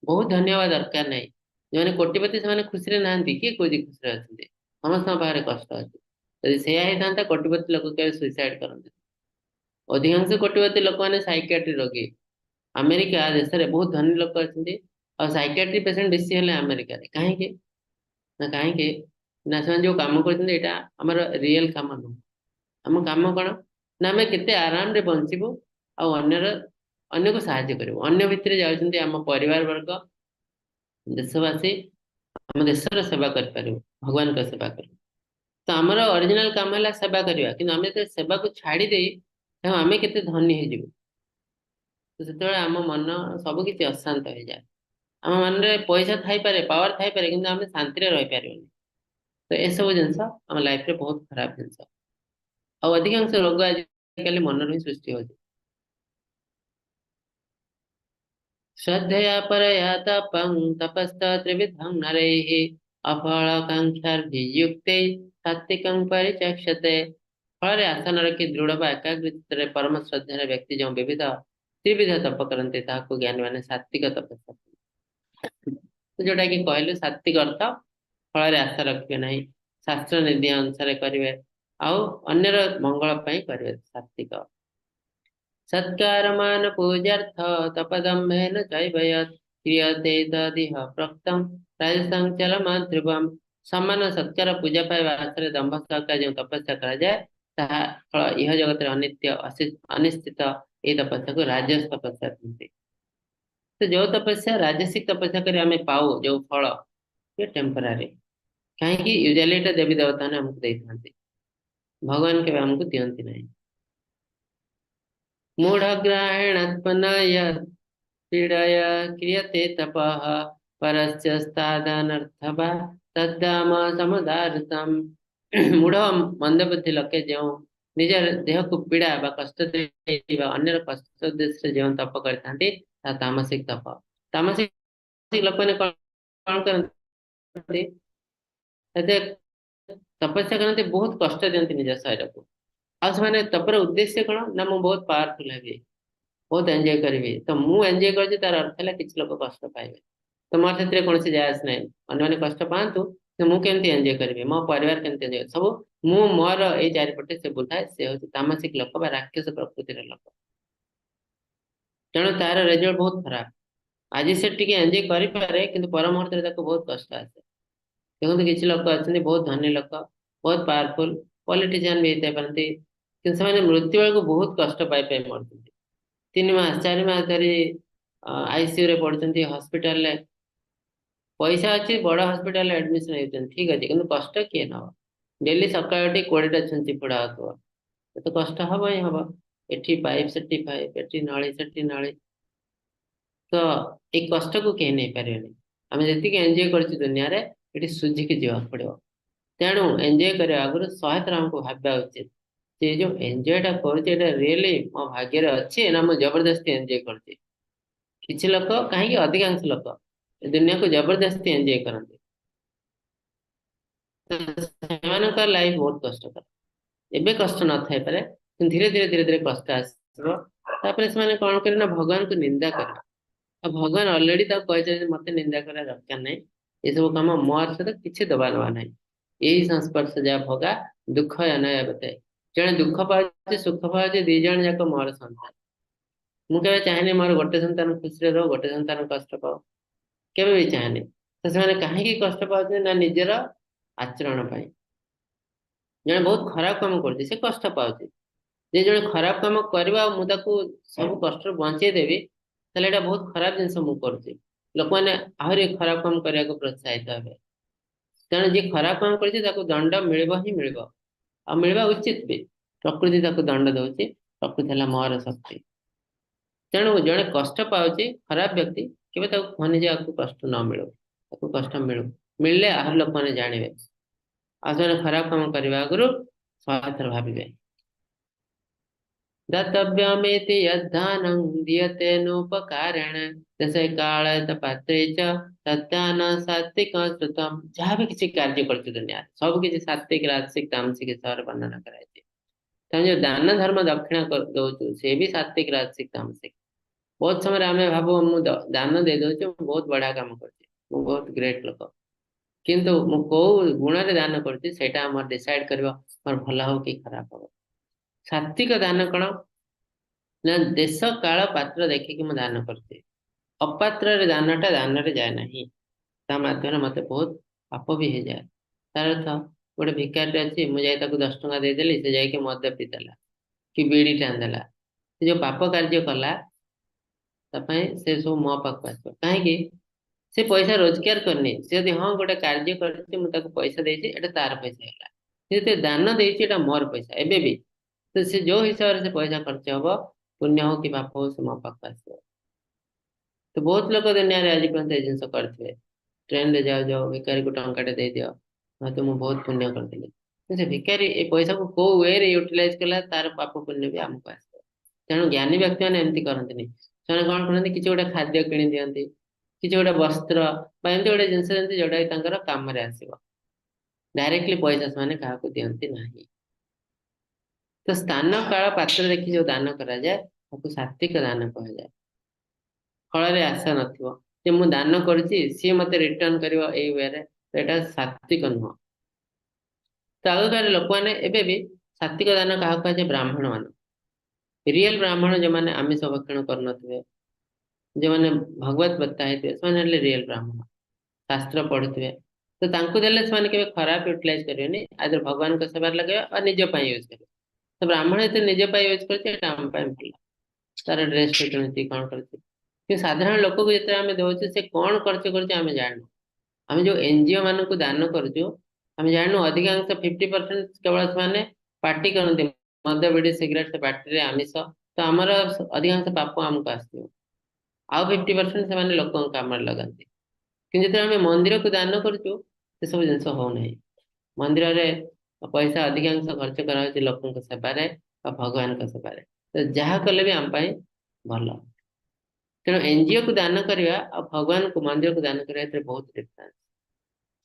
बहुत धन्यवाद दरकार नहीं। जो मैंने कोटिपति से खुशी ना किए कौन खुशी अच्छे, समस्त पाखे कष्ट अच्छे। यदि से था कोटिपति लोग कभी सुइसाइड करते, अधिकांश कोटिपति लोक मैंने साइकियाट्री रोगी। अमेरिका देश में बहुत धनी लोक अच्छे और साइकियाट्री पेसेंट बेसी है अमेरिका रे। कहीं ना कहीं ना से जो कम कर रियल कम नुह। आम कम कौन ना आम के आराम रे बंचबू, अन्य को साहाय्य करूँ, अन्य भितर जाऊँ आम परिवार वर्ग देशवासी, आम देशर सेवा कर भगवान का सेवा कर। तो आमर ओरिजिनल काम है सेवा करवा, कि आम जो सेवा को छाड़ी दे आम के धनी हो। तो से आम मन सबकि अशांत हो जाए, आम मन में पैसा थाई पारे, पावर थाई पारे, किंतु आम शांति रही पारे। तो ये सब जिनस आम लाइफ रे बहुत खराब जिनस, और अधिकांश रोग आजिकल मन ही सृष्टि हो। श्रद्धया परया तपं तपस्त त्रिविधं नरैः अफलाकांक्षाभियुक्ते सात्विकं परिचक्षते ଫଳରେ ଆସନ ରଖି ଦୃଢ ବା ଏକାଗ୍ର ଚିତ୍ତରେ ପରମ ଶ୍ରଦ୍ଧାରେ ବ୍ୟକ୍ତି ଯେଉଁ ବିବିଧ ତ୍ରିବିଧ ତପ କରନ୍ତି ତାହାକୁ ଜ୍ଞାନୀ ମାନେ ସାତ୍ବିକ ତପସ୍ୟା କୁହନ୍ତି। ତ ଯୋଉଟା କି କହିଲୁ ସାତ୍ବିକ ଅର୍ଥ ଫଳରେ ଆଶା ରଖିବେ ନାହିଁ, ଶାସ୍ତ୍ର ନୀତି ଅନୁସାରେ କରିବେ, ଆଉ ଅନ୍ୟର ମଙ୍ଗଳ ପାଇଁ କରିବେ ସାତ୍ବିକ। ସତ୍କାରମାନ ପୂଜାର୍ଥ ତପଦମ୍ଭେନ ଚୈବ ୟତ୍ କ୍ରିୟତେ ତଦିହ ପ୍ରୋକ୍ତମ୍ ରାଜସଂ ଚଲମାଧ୍ରୁବମ୍। ସମ୍ମାନ ସତ୍କାର ପୂଜା ପାଇବା ଆଶାରେ ଦମ୍ଭ ସହକାରେ ଯେଉଁ ତପସ୍ୟା କରାଯାଏ ତାହା ଫଳ ଇହ ଜଗତରେ ଅନିତ୍ୟ ଅନିଶ୍ଚିତ, ଏହି ତପସ୍ୟାକୁ ରାଜସ ତପସ୍ୟା କୁହନ୍ତି। ତ ଯୋଉ ତପସ୍ୟା ରାଜସିକ ତପସ୍ୟା କରି ଆମେ ପାଉ ଯୋଉ ଫଳ ସେ ଟେମ୍ପରାରୀ, କାହିଁକି ୟୁଜୁଆଲି ଏଟା ଦେବୀ ଦେବତାମାନେ ଆମକୁ ଦେଇଥାନ୍ତି, ଭଗବାନ କେବେ ଆମକୁ ଦିଅନ୍ତି ନାହିଁ। मूढग्राहेणात्मनाय पीडया क्रियते तपः परस्य स्तादानर्थवा तद्दाम समुदारतम्। ମୂଢ ମନ୍ଦବୁଦ୍ଧି ଲୋକେ ଯେଉଁ ନିଜ ଦେହକୁ ପୀଡା ବା କଷ୍ଟ ଦେଇ ବା ଅନ୍ୟର କଷ୍ଟ ଉଦ୍ଦେଶ୍ୟରେ ଯେଉଁ ତପ କରିଥାନ୍ତି ତାହା ତାମସିକ ତପ। ତାମସିକ ଲୋକମାନେ କଣ କଣ କରନ୍ତି, ଏତେ ତପସ୍ୟା କରନ୍ତି, ବହୁତ କଷ୍ଟ ଦିଅନ୍ତି ନିଜ ଶରୀରକୁ। ଆଉ ସେମାନେ ତପର ଉଦ୍ଦେଶ୍ୟ କଣ ନା ମୁଁ ବହୁତ ପାୱାରଫୁଲ ହେବି, ବହୁତ ଏନ୍ଜୟ କରିବି। ତ ମୁଁ ଏନ୍ଜୟ କରୁଛି ତାର ଅର୍ଥ ହେଲା କିଛି ଲୋକ କଷ୍ଟ ପାଇବେ, ତ ମୋର ସେଥିରେ କୌଣସି ଯାଆସ ନାହିଁ, ଅନ୍ୟମାନେ କଷ୍ଟ ପାଆନ୍ତୁ କିନ୍ତୁ ମୁଁ କେମିତି ଏନ୍ଜୟ କରିବି, ମୋ ପରିବାର କେମିତି ଏନ୍ଜୟ ସବୁ ମୁଁ ମୋର ଏଇ ଚାରିପଟେ ସେ ବୁଝାଏ। ସେ ହଉଛି ତାମସିକ ଲୋକ ବା ରାକ୍ଷସ ପ୍ରକୃତିର ଲୋକ, ତେଣୁ ତାର ରେଜଲ୍ଟ ବହୁତ ଖରାପ। ଆଜି ସେ ଟିକେ ଏନ୍ଜୟ କରିପାରେ କିନ୍ତୁ ପର ମୁହୂର୍ତ୍ତରେ ତାକୁ ବହୁତ କଷ୍ଟ ଆସେ। ଦେଖନ୍ତୁ କିଛି ଲୋକ ଅଛନ୍ତି ବହୁତ ଧନୀ ଲୋକ, ବହୁତ ପାୱାରଫୁଲ ପଲିଟିସିଆନ ବି ହେଇଥାଇ ପାରନ୍ତି, କିନ୍ତୁ ସେମାନେ ମୃତ୍ୟୁ ବେଳକୁ ବହୁତ କଷ୍ଟ ପାଇ ପାଇ ମରୁଛନ୍ତି। 3 ମାସ 4 ମାସ ଧରି ଆଇସିୟୁ ରେ ପଡୁଛନ୍ତି, ହସ୍ପିଟାଲରେ ପଇସା ଅଛି, ବଡ ହସ୍ପିଟାଲରେ ଆଡମିସନ ହେଇଛନ୍ତି, ଠିକ ଅଛି, କିନ୍ତୁ କଷ୍ଟ କିଏ ନବ? ଡେଲି ସକାଳ ଉଠି 20ଟା ଛୁଞ୍ଚି ଫୋଡା ହଉଥିବ, ଏତେ କଷ୍ଟ ହବ ହିଁ ହବ। ଏଠି ପାଇପ ସେଠି ପାଇପ, ଏଠି ନଳି ସେଠି ନଳି, ତ ଏଇ କଷ୍ଟକୁ କେହି ନେଇପାରିବେନି। ଆମେ ଯେତିକି ଏନ୍ଜୟ କରୁଛୁ ଦୁନିଆରେ ଏଠି ସୁଝିକି ଯିବାକୁ ପଡିବ। ତେଣୁ ଏନ୍ଜୟ କରିବା ଆଗରୁ 100 ଥର ଆମକୁ ଭାବିବା ଉଚିତ ଯେ ଯୋଉ ଏନ୍ଜୟଟା କରୁଛି ଏଟା ରିଏଲି ମୋ ଭାଗ୍ୟରେ ଅଛି ନା ମୁଁ ଜବରଦସ୍ତି ଏନ୍ଜୟ କରୁଛି। କିଛି ଲୋକ, କାହିଁକି ଅଧିକାଂଶ ଲୋକ ଏ ଦୁନିଆକୁ ଜବରଦସ୍ତି ଏନ୍ଜୟ କରନ୍ତି, ତ ସେମାନଙ୍କର ଲାଇଫ ବହୁତ କଷ୍ଟକର। ଏବେ କଷ୍ଟ ନଥାଇପାରେ କିନ୍ତୁ ଧୀରେ ଧୀରେ ଧୀରେ ଧୀରେ କଷ୍ଟ ଆସିବ। ତାପରେ ସେମାନେ କଣ କରିବେ ନା ଭଗବାନଙ୍କୁ ନିନ୍ଦା କରିବେ। ଆଉ ଭଗବାନ ଅଲରେଡି ତାକୁ କହିଛନ୍ତି ମତେ ନିନ୍ଦା କରିବା ଦରକାର ନାହିଁ, ଏସବୁ କାମ ମୋର ସହିତ କିଛି ଦବା ନବା ନାହିଁ। ଏଇ ସଂସ୍ପର୍ଶ ଯାହା ଭୋଗା ଦୁଃଖ ଅନାୟବତେ। ଜଣେ ଦୁଃଖ ପାଉଛି ସୁଖ ପାଉଛି, 2 ଜଣ ଯାକ ମୋର ସନ୍ତାନ। ମୁଁ କେବେ ଚାହେଁନି ମୋର ଗୋଟେ ସନ୍ତାନ ଖୁସିରେ ରହୁ, ଗୋଟେ ସନ୍ତାନ କଷ୍ଟ ପାଉ, କେବେ ବି ଚାହେଁନି। ତ ସେମାନେ କାହିଁକି କଷ୍ଟ ପାଉଛନ୍ତି ନା ନିଜର ଆଚରଣ ପାଇଁ। ଜଣେ ବହୁତ ଖରାପ କାମ କରୁଛି ସେ କଷ୍ଟ ପାଉଛି, ଯେ ଜଣେ ଖରାପ କାମ କରିବ ଆଉ ମୁଁ ତାକୁ ସବୁ କଷ୍ଟରୁ ବଞ୍ଚେଇ ଦେବି, ତାହେଲେ ଏଇଟା ବହୁତ ଖରାପ ଜିନିଷ ମୁଁ କରୁଛି। ଲୋକମାନେ ଆହୁରି ଖରାପ କାମ କରିବାକୁ ପ୍ରୋତ୍ସାହିତ ହେବେ। ତେଣୁ ଯିଏ ଖରାପ କାମ କରିଛି ତାକୁ ଦଣ୍ଡ ମିଳିବ ହିଁ ମିଳିବ, ଆଉ ମିଳିବା ଉଚିତ ବି। ପ୍ରକୃତି ତାକୁ ଦଣ୍ଡ ଦଉଛି, ପ୍ରକୃତି ହେଲା ମୋର ଶକ୍ତି। ତେଣୁ ଜଣେ କଷ୍ଟ ପାଉଛି ଖରାପ ବ୍ୟକ୍ତି, କେବେ ତାକୁ କୁହନି ଯେ ଆକୁ କଷ୍ଟ ନ ମିଳୁ, ତାକୁ କଷ୍ଟ ମିଳୁ। ମିଳିଲେ ଆହୁରି ଲୋକମାନେ ଜାଣିବେ, ଆଉ ଜଣେ ଖରାପ କାମ କରିବା ଆଗରୁ 100 ଥର ଭାବିବେ। दातव्यमेति यद्दानं दीयतेनोपकारेण दशे काल पात्रे च तद्दान सात्विक श्रुतम। ଯାହା ବି କିଛି କାର୍ଯ୍ୟ କରୁଛୁ ଦୁନିଆରେ ସବୁ କିଛି ସାତ୍विକ ରାଜସିକ ତାମସିକ ହିସାବରେ ବର୍ଣ୍ଣନା କରାଯାଇଛି। ତେଣୁ ଯୋଉ ଦାନ ଧର୍ମ ଦକ୍ଷିଣା ଦଉଛୁ ସେ ବି ସାତ୍ବିକ ରାଜସିକ ତାମସିକ। ବହୁତ ସମୟରେ ଆମେ ଭାବୁ ମୁଁ ଦାନ ଦେଇ ଦଉଛି, ମୁଁ ବହୁତ ବଢିଆ କାମ କରୁଛି, ମୁଁ ବହୁତ ଗ୍ରେଟ ଲୋକ, କିନ୍ତୁ ମୁଁ କୋଉ ଗୁଣରେ ଦାନ କରୁଛି ସେଇଟା ଆମର ଡିସାଇଡ କରିବ ମୋର ଭଲ ହବ କି ଖରାପ ହବ। ସାତ୍ବିକ ଦାନ କଣ ନା ଦେଶ କାଳ ପାତ୍ର ଦେଖିକି ମୁଁ ଦାନ କରୁଛି। ଅପାତ୍ରରେ ଦାନଟା ଦାନରେ ଯାଏ ନାହିଁ, ତା ମାଧ୍ୟମରେ ମତେ ବହୁତ ପାପ ବି ହେଇଯାଏ। ତାର ଅର୍ଥ ଗୋଟେ ଭିକାରୀଟେ ଅଛି, ମୁଁ ଯାଇ ତାକୁ 10 ଟଙ୍କା ଦେଇଦେଲି, ସେ ଯାଇକି ମଦ ପିଇଦେଲା କି ବିଡି ଟାଣିଦେଲା, ସେ ଯୋଉ ପାପ କାର୍ଯ୍ୟ କଲା ତା ପାଇଁ ସେ ସବୁ ମୋ ପାଖକୁ ଆସିବ। କାହିଁକି? ସେ ପଇସା ରୋଜଗାର କରିନି, ସେ ଯଦି ହଁ ଗୋଟେ କାର୍ଯ୍ୟ କରିଛି ମୁଁ ତାକୁ ପଇସା ଦେଇଛି ଏଟା ତାର ପଇସା ହେଲା, ସେ ଯେତେ ଦାନ ଦେଇଛି ଏଟା ମୋର ପଇସା ଏବେ ବି, ତ ସେ ଯୋଉ ହିସାବରେ ସେ ପଇସା ଖର୍ଚ୍ଚ ହବ ପୁଣ୍ୟ ହଉ କି ପାପ ହଉ ସେ ମୋ ପାଖକୁ ଆସିବ। ତ ବହୁତ ଲୋକ ଦୁନିଆରେ ଆଜି ପର୍ଯ୍ୟନ୍ତ ଏ ଜିନିଷ କରିଥିବେ, ଟ୍ରେନରେ ଯାଉ ଯାଉ ଭିକାରୀକୁ ଟଙ୍କାଟେ ଦେଇଦିଅ, ହয়তো ମୁଁ ବହୁତ ପୁଣ୍ୟ କରିଥିଲି, କିନ୍ତୁ ସେ ଭିକାରୀ ଏ ପଇସାକୁ କୋଉ ୱେରେ ୟୁଟିଲାଇଜ କଲା ତାର ପାପ ପୁଣ୍ୟ ବି ଆମକୁ ଆସିବ। ତେଣୁ ଜ୍ଞାନୀ ବ୍ୟକ୍ତି ମାନେ ଏମିତି କରନ୍ତିନି, ସେମାନେ କଣ କରନ୍ତି କିଛି ଗୋଟେ ଖାଦ୍ୟ କିଣି ଦିଅନ୍ତି, କିଛି ଗୋଟେ ବସ୍ତ୍ର ବା ଏମିତି ଗୋଟେ ଜିନିଷ ଦିଅନ୍ତି ଯୋଉଟା କି ତାଙ୍କର କାମରେ ଆସିବ। ଡାଇରେକ୍ଟଲି ପଇସା ସେମାନେ କାହାକୁ ଦିଅନ୍ତି ନାହିଁ। ତ ସ୍ଥାନ କାଳ ପାତ୍ର ଦେଖି ଯୋଉ ଦାନ କରାଯାଏ ତାକୁ ସାତ୍विକ ଦାନ କୁହାଯାଏ। ଫଳରେ ଆଶା ନଥିବ ଯେ ମୁଁ ଦାନ କରୁଛି ସିଏ ମତେ ରିଟର୍ନ କରିବ ଏଇ ୱେରେ, ତ ଏଇଟା ସାତ୍विକ ନୁହଁ। ତ ଆଗକାଳରେ ଲୋକମାନେ ଏବେ ବି ସାତ୍विକ ଦାନ କାହାକୁ କୁହାଯାଏ? ବ୍ରାହ୍ମଣ ମାନ ରିଏଲ ବ୍ରାହ୍ମଣ ଯୋଉମାନେ ଆମିଷ ଭକ୍ଷଣ କରୁନଥିବେ, ଯୋଉମାନେ ଭଗବତ ବତ୍ତା ହେଇଥିବେ, ସେମାନେ ହେଲେ ରିଏଲ ବ୍ରାହ୍ମଣ। ଶାସ୍ତ୍ର ପଢୁଥିବେ, ତ ତାଙ୍କୁ ଦେଲେ ସେମାନେ କେବେ ଖରାପ ୟୁଟିଲାଇଜ କରିବେନି, ଆଇଦର ଭଗବାନଙ୍କ ସେବାରେ ଲଗେଇବା ବା ନିଜ ପାଇଁ ୟୁଜ କରିବେ। ତ ବ୍ରାହ୍ମଣ ଯେତେବେଳେ ନିଜ ପାଇଁ ୟୁଜ କରୁଛି ଏଟା ଆମ ପାଇଁ ଭଲ, ତାର ଡ୍ରେସ କିଣୁଛି କଣ କରୁଛି। କିନ୍ତୁ ସାଧାରଣ ଲୋକକୁ ଯେତେବେଳେ ଆମେ ଦଉଛୁ ସେ କଣ ଖର୍ଚ୍ଚ କରୁଛି ଆମେ ଜାଣିନୁ। ଆମେ ଯୋଉ ଏନଜିଓ ମାନଙ୍କୁ ଦାନ କରୁଛୁ ଆମେ ଜାଣିନୁ ଅଧିକାଂଶ 50% କେବଳ ସେମାନେ ପାର୍ଟି କରନ୍ତି, ମଦ ବିଡି ସିଗାରେଟ, ସେ ପାର୍ଟିରେ ଆମିଷ, ତ ଆମର ଅଧିକାଂଶ ପାପ ଆମକୁ ଆସିବ। ଆଉ 50% ସେମାନେ ଲୋକଙ୍କ କାମରେ ଲଗାନ୍ତି। କିନ୍ତୁ ଯେତେବେଳେ ଆମେ ମନ୍ଦିରକୁ ଦାନ କରୁଛୁ ସେସବୁ ଜିନିଷ ହଉନାହିଁ। ମନ୍ଦିରରେ ପଇସା ଅଧିକାଂଶ ଖର୍ଚ୍ଚ କରାହଉଛି ଲୋକଙ୍କ ସେବାରେ ବା ଭଗବାନଙ୍କ ସେବାରେ, ତ ଯାହା କଲେ ବି ଆମ ପାଇଁ ଭଲ। ତେଣୁ ଏନଜିଓ କୁ ଦାନ କରିବା ଆଉ ଭଗବାନଙ୍କୁ ମନ୍ଦିରକୁ ଦାନ କରିବା ଭିତରେ ବହୁତ ଡିଫରେନ୍ସ।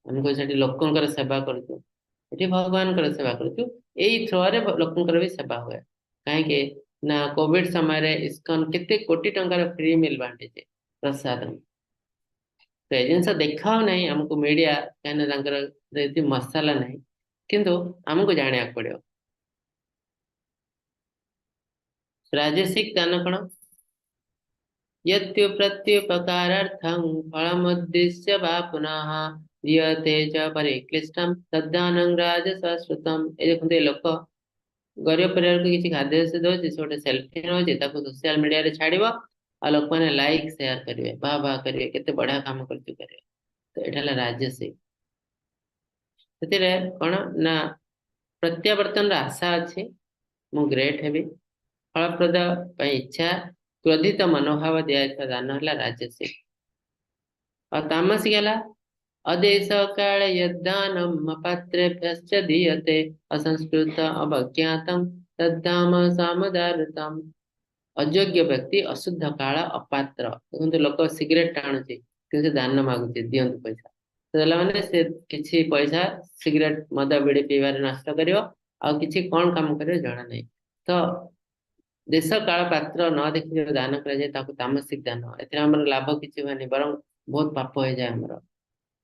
ଆମେ କହୁଛୁ ସେଠି ଲୋକଙ୍କର ସେବା କରୁଛୁ, ଏଠି ଭଗବାନଙ୍କର ସେବା କରୁଛୁ। ଏଇ ଥ୍ରୋରେ ଲୋକଙ୍କର ବି ସେବା ହୁଏ। କାହିଁକି ନା କୋଭିଡ ସମୟରେ ଇସ୍କନ କେତେ କୋଟି ଟଙ୍କାର ଫ୍ରି ମିଲ୍ ବାଣ୍ଟିଛି ପ୍ରସାଦ। ତ ଏ ଜିନିଷ ଦେଖାଉ ନାହିଁ ଆମକୁ ମିଡିଆ, କାହିଁକିନା ତାଙ୍କର ଏତେ ମସଲା ନାହିଁ, କିନ୍ତୁ ଆମକୁ ଜାଣିବାକୁ ପଡିବ। ରାଜସିକ ଦାନ କଣ? यत्युप्रत्युपकारार्थं फलमुद्दिश्य वा पुनः दीयते च परिक्लिष्टं तद्दानं राजसश्रुतम्। ଏ ଦେଖନ୍ତୁ ଏ ଲୋକ ଗରିବ ପରିବାରକୁ କିଛି ଖାଦ୍ୟ ସେ ଦଉଛି, ସେ ଗୋଟେ ସେଲ୍ଫି ନଉଛି, ତାକୁ ସୋସିଆଲ ମିଡିଆରେ ଛାଡିବ, ଆଉ ଲୋକମାନେ ଲାଇକ୍ ସେୟାର କରିବେ, ବାହା କରିବେ, କେତେ ବଢିଆ କାମ କରୁଛୁ କରିବେ। ତ ଏଇଟା ହେଲା ରାଜସିକ। ସେଥିରେ କଣ ନା ପ୍ରତ୍ୟାବର୍ତ୍ତନର ଆଶା ଅଛି, ମୁଁ ଗ୍ରେଟ୍ ହେବି, ଫଳପ୍ରଦ ପାଇଁ ଇଚ୍ଛା, କ୍ରୋଧିତ ମନୋଭାବ ଦିଆଯାଇଥିବା ଦାନ ହେଲା ରାଜସିକ। ଆଉ ତାମସିକ ହେଲା ଅଦେଶ କାଳେ ଯଦାନମ ପାତ୍ରେଭ୍ୟଶ୍ଚ ଦୀୟତେ ଅସଂସ୍କୃତ ଅବଜ୍ଞାତಂ ତଦ୍ଧାମ ସାମଦାରତମ୍। ଅଯୋଗ୍ୟ ବ୍ୟକ୍ତି, ଅଶୁଦ୍ଧ କାଳ, ଅପାତ୍ର। ଦେଖନ୍ତୁ ଲୋକ ସିଗରେଟ ଟାଣୁଛି କିନ୍ତୁ ସେ ଦାନ ମାଗୁଛି, ଦିଅନ୍ତୁ ପଇସା। ତ ଦେଲା ମାନେ ସେ କିଛି ପଇସା ସିଗରେଟ ମଦ ବିଡି ପିଇବାରେ ନଷ୍ଟ କରିବ, ଆଉ କିଛି କଣ କାମ କରିବ ଜଣା ନାହିଁ। ତ ଦେଶ କାଳ ପାତ୍ର ନ ଦେଖି ଯୋଉ ଦାନ କରାଯାଏ ତାକୁ ତାମସିକ ଦାନ। ଏଥିରେ ଆମର ଲାଭ କିଛି ହୁଏନି, ବରଂ ବହୁତ ପାପ ହେଇଯାଏ ଆମର।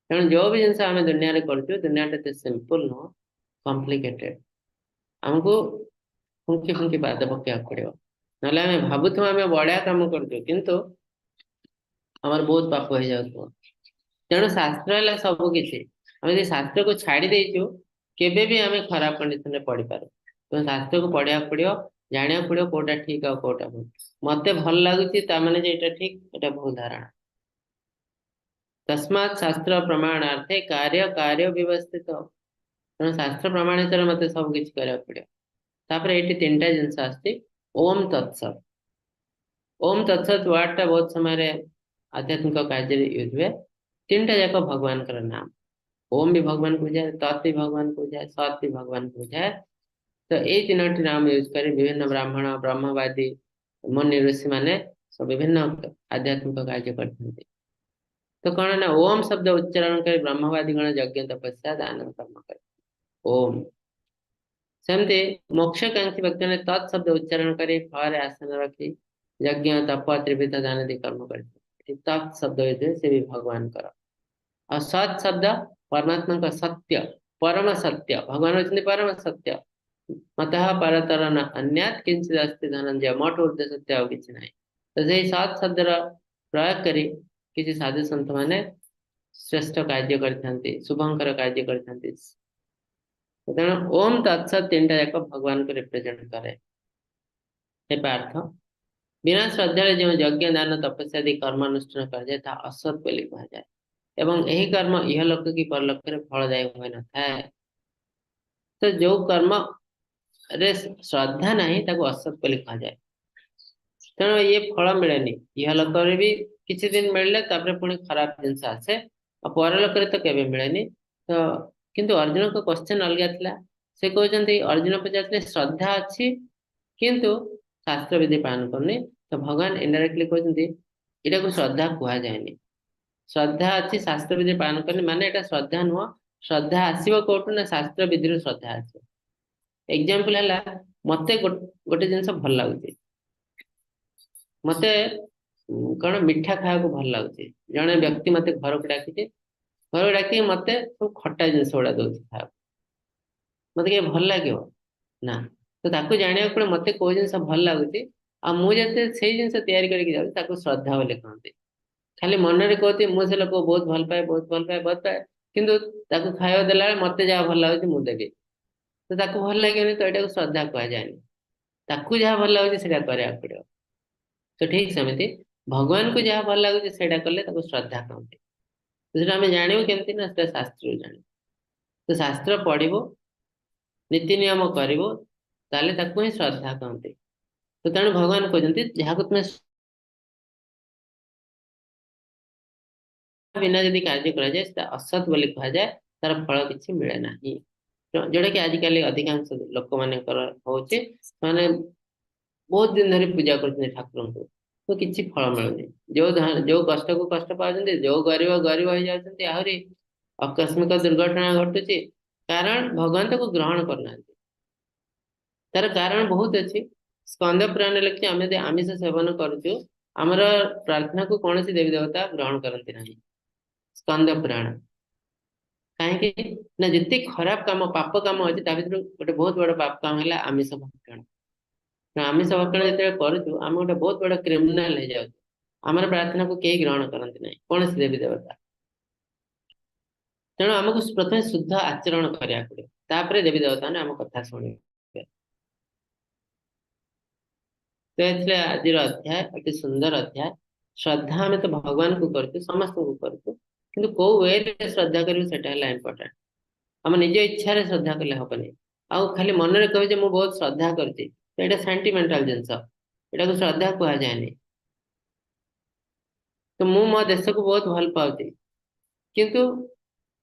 ତେଣୁ ଯୋଉ ବି ଜିନିଷ ଆମେ ଦୁନିଆରେ କରୁଛୁ, ଦୁନିଆଟା ଏତେ ସିମ୍ପଲ ନୁହଁ, କମ୍ପ୍ଲିକେଟେଡ। ଆମକୁ ଫୁଙ୍କି ଫୁଙ୍କି ପାଦ ପକେଇବାକୁ ପଡିବ, ନହେଲେ ଆମେ ଭାବୁଥିବା ଆମେ ବଢିଆ କାମ କରୁଛୁ କିନ୍ତୁ ଆମର ବହୁତ ପାପ ହେଇଯାଉଥିବ। ତେଣୁ ଶାସ୍ତ୍ର ହେଲା ସବୁ କିଛି। ଆମେ ଯଦି ଶାସ୍ତ୍ରକୁ ଛାଡି ଦେଇଛୁ କେବେ ବି ଆମେ ଖରାପ କଣ୍ଡିସନରେ ପଡିପାରୁ। ତେଣୁ ଶାସ୍ତ୍ରକୁ ପଢିବାକୁ ପଡିବ, ଜାଣିବାକୁ ପଡିବ କୋଉଟା ଠିକ ଆଉ କୋଉଟା ଭୁଲ। ମତେ ଭଲ ଲାଗୁଛି ତାମାନେ ଯେ ଏଇଟା ଠିକ, ଏଟା ଭୁଲ ଧାରଣା। ତସ୍ମାତ୍ ଶାସ୍ତ୍ର ପ୍ରମାଣାର୍ଥେ କାର୍ଯ୍ୟ କାର୍ଯ୍ୟ ବ୍ୟବସ୍ଥିତ। ତେଣୁ ଶାସ୍ତ୍ର ପ୍ରମାଣିତରେ ମତେ ସବୁ କିଛି କରିବାକୁ ପଡିବ। ତାପରେ ଏଇଠି ତିନିଟା ଜିନିଷ ଆସୁଛି। ଓମ୍ ତତ୍ସତ। ଓମ୍ ତତ୍ସତ ୱାର୍ଡ ଟା ବହୁତ ସମୟରେ ଆଧ୍ୟାତ୍ମିକ କାର୍ଯ୍ୟରେ ୟୁଜ ହୁଏ। ତିନିଟା ଯାକ ଭଗବାନଙ୍କର ନାମ। ଓମ୍ ବି ଭଗବାନଙ୍କୁ ବୁଝାଏ, ତତ୍ ବି ଭଗବାନଙ୍କୁ ବୁଝାଏ, ସତ୍ ବି ଭଗବାନଙ୍କୁ ବୁଝାଏ। ତ ଏଇ ତିନୋଟି ନାମ ୟୁଜ କରି ବିଭିନ୍ନ ବ୍ରାହ୍ମଣ, ବ୍ରହ୍ମବାଦୀ, ମୁନି ଋଷି ମାନେ ସବୁ ବିଭିନ୍ନ ଆଧ୍ୟାତ୍ମିକ କାର୍ଯ୍ୟ କରିଥାନ୍ତି। ତ କଣ ନା ଓମ୍ ଶବ୍ଦ ଉଚ୍ଚାରଣ କରି ବ୍ରହ୍ମବାଦୀ ଗଣ ଯଜ୍ଞ ତପସ୍ୟା ଦାନ କର୍ମ କରେ। ଓମ୍। ସେମିତି ମୋକ୍ଷକାଂକ୍ଷୀ ବ୍ୟକ୍ତିମାନେ ତତ୍ ଶବ୍ଦ ଉଚ୍ଚାରଣ କରି ଫଳରେ ଆସନ ରଖି ଯଜ୍ଞ ତପ ତ୍ରିବିଧ ଦାନ ଦେଇ କର୍ମ କରିଥାନ୍ତି। ତତ୍ ଶବ୍ଦ ହେଇଥିବେ ସେ ବି ଭଗବାନଙ୍କର। ଆଉ ସତ୍ ଶବ୍ଦ ପରମାତ୍ମାଙ୍କ ସତ୍ୟ, ପରମ ସତ୍ୟ। ଭଗବାନ ହଉଛନ୍ତି ପରମ ସତ୍ୟ। ମତଃ ପରତର ନ ଅନ୍ୟାତ୍ କିଞ୍ଚିଦ୍ ଅସ୍ତି ଧନଞ୍ଜୟ। ମୋଟ ଉର୍ଦ୍ଧ୍ୱ ସତ୍ୟ ଆଉ କିଛି ନାହିଁ। ତ ସେଇ ସତ୍ ଶବ୍ଦର ପ୍ରୟୋଗ କରି କିଛି ସାଧୁ ସନ୍ଥ ମାନେ ଶ୍ରେଷ୍ଠ କାର୍ଯ୍ୟ କରିଥାନ୍ତି, ଶୁଭଙ୍କର କାର୍ଯ୍ୟ କରିଥାନ୍ତି। ତେଣୁ ଓମ୍ ତତ୍ସତ ତିନିଟା ଯାକ ଭଗବାନଙ୍କୁ ରିପ୍ରେଜେଣ୍ଟ କରେ। ସେ ପାର୍ଥ ବିନା ଶ୍ରଦ୍ଧାରେ ଯେଉଁ ଯଜ୍ଞ ଦାନ ତପସ୍ୟା ଆଦି କର୍ମ ଅନୁଷ୍ଠାନ କରାଯାଏ ତାହା ଅସତ୍ ବୋଲି କୁହାଯାଏ। ଏବଂ ଏହି କର୍ମ ଇହଲୋକ କି ପରଲୋକରେ ଫଳଦାୟୀ ହୋଇନଥାଏ। ତ ଯୋଉ କର୍ମରେ ଶ୍ରଦ୍ଧା ନାହିଁ ତାକୁ ଅସତ୍ ବୋଲି କୁହାଯାଏ। ତେଣୁ ଇଏ ଫଳ ମିଳେନି। ଇହଲୋକରେ ବି କିଛି ଦିନ ମିଳିଲେ ତାପରେ ପୁଣି ଖରାପ ଜିନିଷ ଆସେ, ଆଉ ପରଲୋକରେ ତ କେବେ ମିଳେନି। ତ କିନ୍ତୁ ଅର୍ଜୁନଙ୍କ କ୍ୱେଶ୍ଚନ ଅଲଗା ଥିଲା। ସେ କହୁଛନ୍ତି, ଅର୍ଜୁନ ପଚାରିଥିଲେ ଶ୍ରଦ୍ଧା ଅଛି କିନ୍ତୁ ଶାସ୍ତ୍ର ବିଧି ପାଳନ କରୁନି। ତ ଭଗବାନ ଇନଡାଇରେକ୍ଟଲି କହୁଛନ୍ତି ଏଟାକୁ ଶ୍ରଦ୍ଧା କୁହାଯାଏନି। ଶ୍ରଦ୍ଧା ଅଛି, ଶାସ୍ତ୍ର ବିଧି ପାଳନ କରୁନି ମାନେ ଏଟା ଶ୍ରଦ୍ଧା ନୁହଁ। ଶ୍ରଦ୍ଧା ଆସିବ କୋଉଠୁ ନା ଶାସ୍ତ୍ର ବିଧିରୁ ଶ୍ରଦ୍ଧା ଆସିବ। एग्जांपल है मते गोटे जिनस भल लगुच मते कौन मीठा खाया भल लगुच जड़े व्यक्ति मते घर को डाकी घर डाक मते सब खट्टा जिनस गुड़ा दौर खाया मत के भल लगे ना तो ताको जानिया पड़े मते को जिनस भल लगुच आ मुझे से जिनस तैयारी करके जाऊँ श्रद्धा बोले कहते खाली मन में कहते मुझे लोक बहुत भल पाए बहुत भल पाए बहुत पाए किंतु ताको खाଇବା देला मते जहाँ भल लगुच मुझे देवी तो ताको भल लगे तो यहाँ श्रद्धा कह जाए ताकू जहाँ भल लगुच से पड़ो तो ठीक सेमती भगवान को जहाँ भल लगुच से कले श्रद्धा कहते तो आम जानू केमती ना शास्त्र जान तो शास्त्र पढ़ो नीति नियम कर ही श्रद्धा कहते तो तेणु भगवान कहते जहाँ तुम बिना यदि कार्य करा जाए सेटा असत बोली कहा जाए तार फल किसी मिले ना जोटा कि आजिकल अधिकांश लोक मान होचे माने बहुत दिन धरी पूजा करते ठाकुर को तो किसी फल मिलुनी जो कष्ट को कष्ट पाते जो गरीब गरीब हो जाती आहरी आकस्मिक दुर्घटना घटुची कारण भगवान को ग्रहण करना तार कारण बहुत अच्छी स्कंद पुराण लिखी आम आमिष सेवन करुचु आमर प्रार्थना को कौन देवी देवता ग्रहण करती ना स्कंद पुराण कहीं ना जिते खराब काम पाप काम अच्छे भर गोटे बहुत बड़ पाप काम है आमिष भक्षण आमिष भक्षण जो करुचु आम गोटे बहुत बड़ क्रिमिनाल हो जाए आमर प्रार्थना को कई ग्रहण करती ना कौन देवी देवता तेणु आमको प्रथम शुद्ध आचरण करा पड़े देवी देवता ने आम कथा शुणे तो इसलिए आज अध्याय अति सुंदर अध्याय श्रद्धा आम तो भगवान को करूँ समस्त को करूँ कि कौ वे श्रद्धा करा इंपोर्टाट आम निज इच्छा श्रद्धा कले हेनी आउ खाली मन में कहे मुझे बहुत श्रद्धा करुँच तो यहाँ सेंटिमेंटाल जिनस यहाँ को श्रद्धा कह जाए तो मु मो देश को बहुत भल पाऊँ किंतु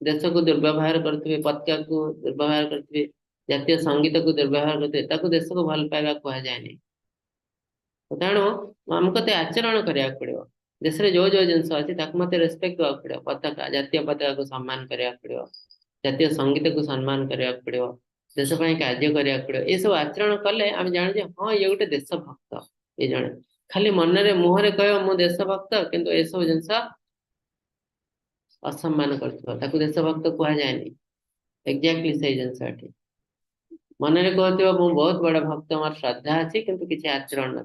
देश को दुर्व्यवहार करुवे पताका को दुर्व्यवहार करुवे जातीय संगीत को दुर्व्यवहार करते देश को भल पाइबा कह जाए तेणु आमको तो आचरण करा पड़ो देश में जो जो जिनस अच्छी मत रेस्पेक्ट देवा पड़ो पताका जातीय पताका को सम्मान करा पड़ो जातीय संगीत को सम्मान करा पड़ो देश कार्य करा पड़ो ये सब आचरण कले आम जानू हाँ ये गोटे देशभक्त ये जड़े खाली मन में मुहर कह मु देशभक्त किंतु ये सब जिनस असम्मान कर देशभक्त कह जाए एक्जाक्टली से जिनस मन में कहते मु बहुत बड़ा भक्त मोर श्रद्धा अच्छी किंतु किसी आचरण न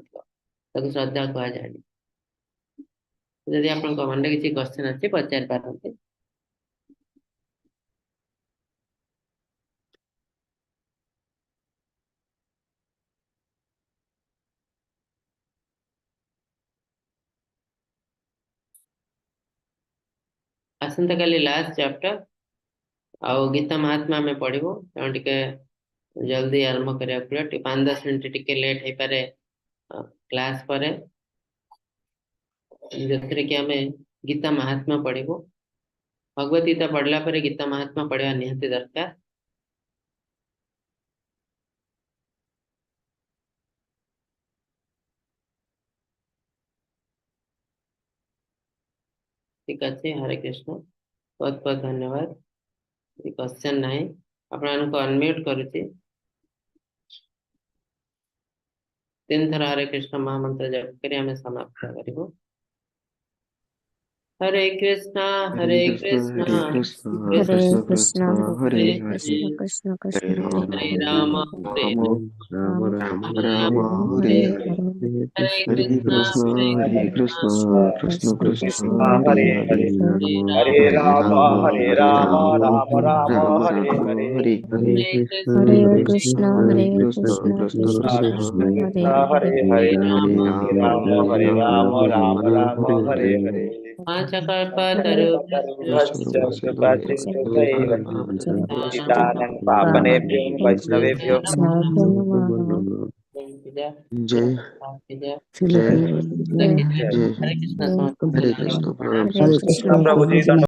श्रद्धा कह जाए जदि आप मन में किसी क्वेश्चन अच्छे पचार पारते आसंता काली लास्ट चैप्टर आउ गीता महात्मा में पढ़ो टे जल्दी आरंभ करा पड़े 5-10 मिनट टे लेट हो पारे क्लास पर जो कि आम गीता महात्मा पढ़ो भगवत गीता पढ़ला पर गीता महात्मा पढ़ा निहाती दरकार ठीक अच्छे हरे कृष्ण बहुत बहुत धन्यवाद क्वेश्चन ना आपण अनम्यूट करुच्ची 3 थर हरे कृष्ण महामंत्र जप कर समाप्त करूँ हरे कृष्णा हरे कृष्ण हरे कृष्ण कृष्ण हरे कृष्ण कृष्ण कृष्ण हरे हरे हरे कृष्ण कृष्ण हरे कृष्ण राम हरे हरे हरे राम हरे हरे राम राम राम राम राम राम राम हरे हरे हरे हरे हरे हरे कृष्णा कृष्ण हरे हरे कृष्ण कृष्ण कृष्ण कृष्ण कृष्ण हरे हरे हरे हरे हरे हरे राम हरे राम राम हरे हरे राम राम राम राम राम हरे राम हरे हरे हरे हरे कृष्ण हरे हरे हरे कृष्ण कृष्ण हरे हरे कृष्ण कृष्ण कृष्ण कृष्ण कृष्ण कृष्ण कृष्ण कृष्ण हरे कृष्ण हरे हरे हरे राम हरे हरे राम हरे राम राम राम हरे हरे हरे हरे पांच हरे कल्पतरुभ्यश्च कृपा सिन्धुभैव कृष्ण पतितानां पावनेभ्यो वैष्णवेभ्यो नमः जय शिल जय गुरु जय जय हरे कृष्ण जय समस्त हरे गुरु कृष्ण प्रणाम हरे हरे समस्त कृष्ण कृष्ण प्रभु जी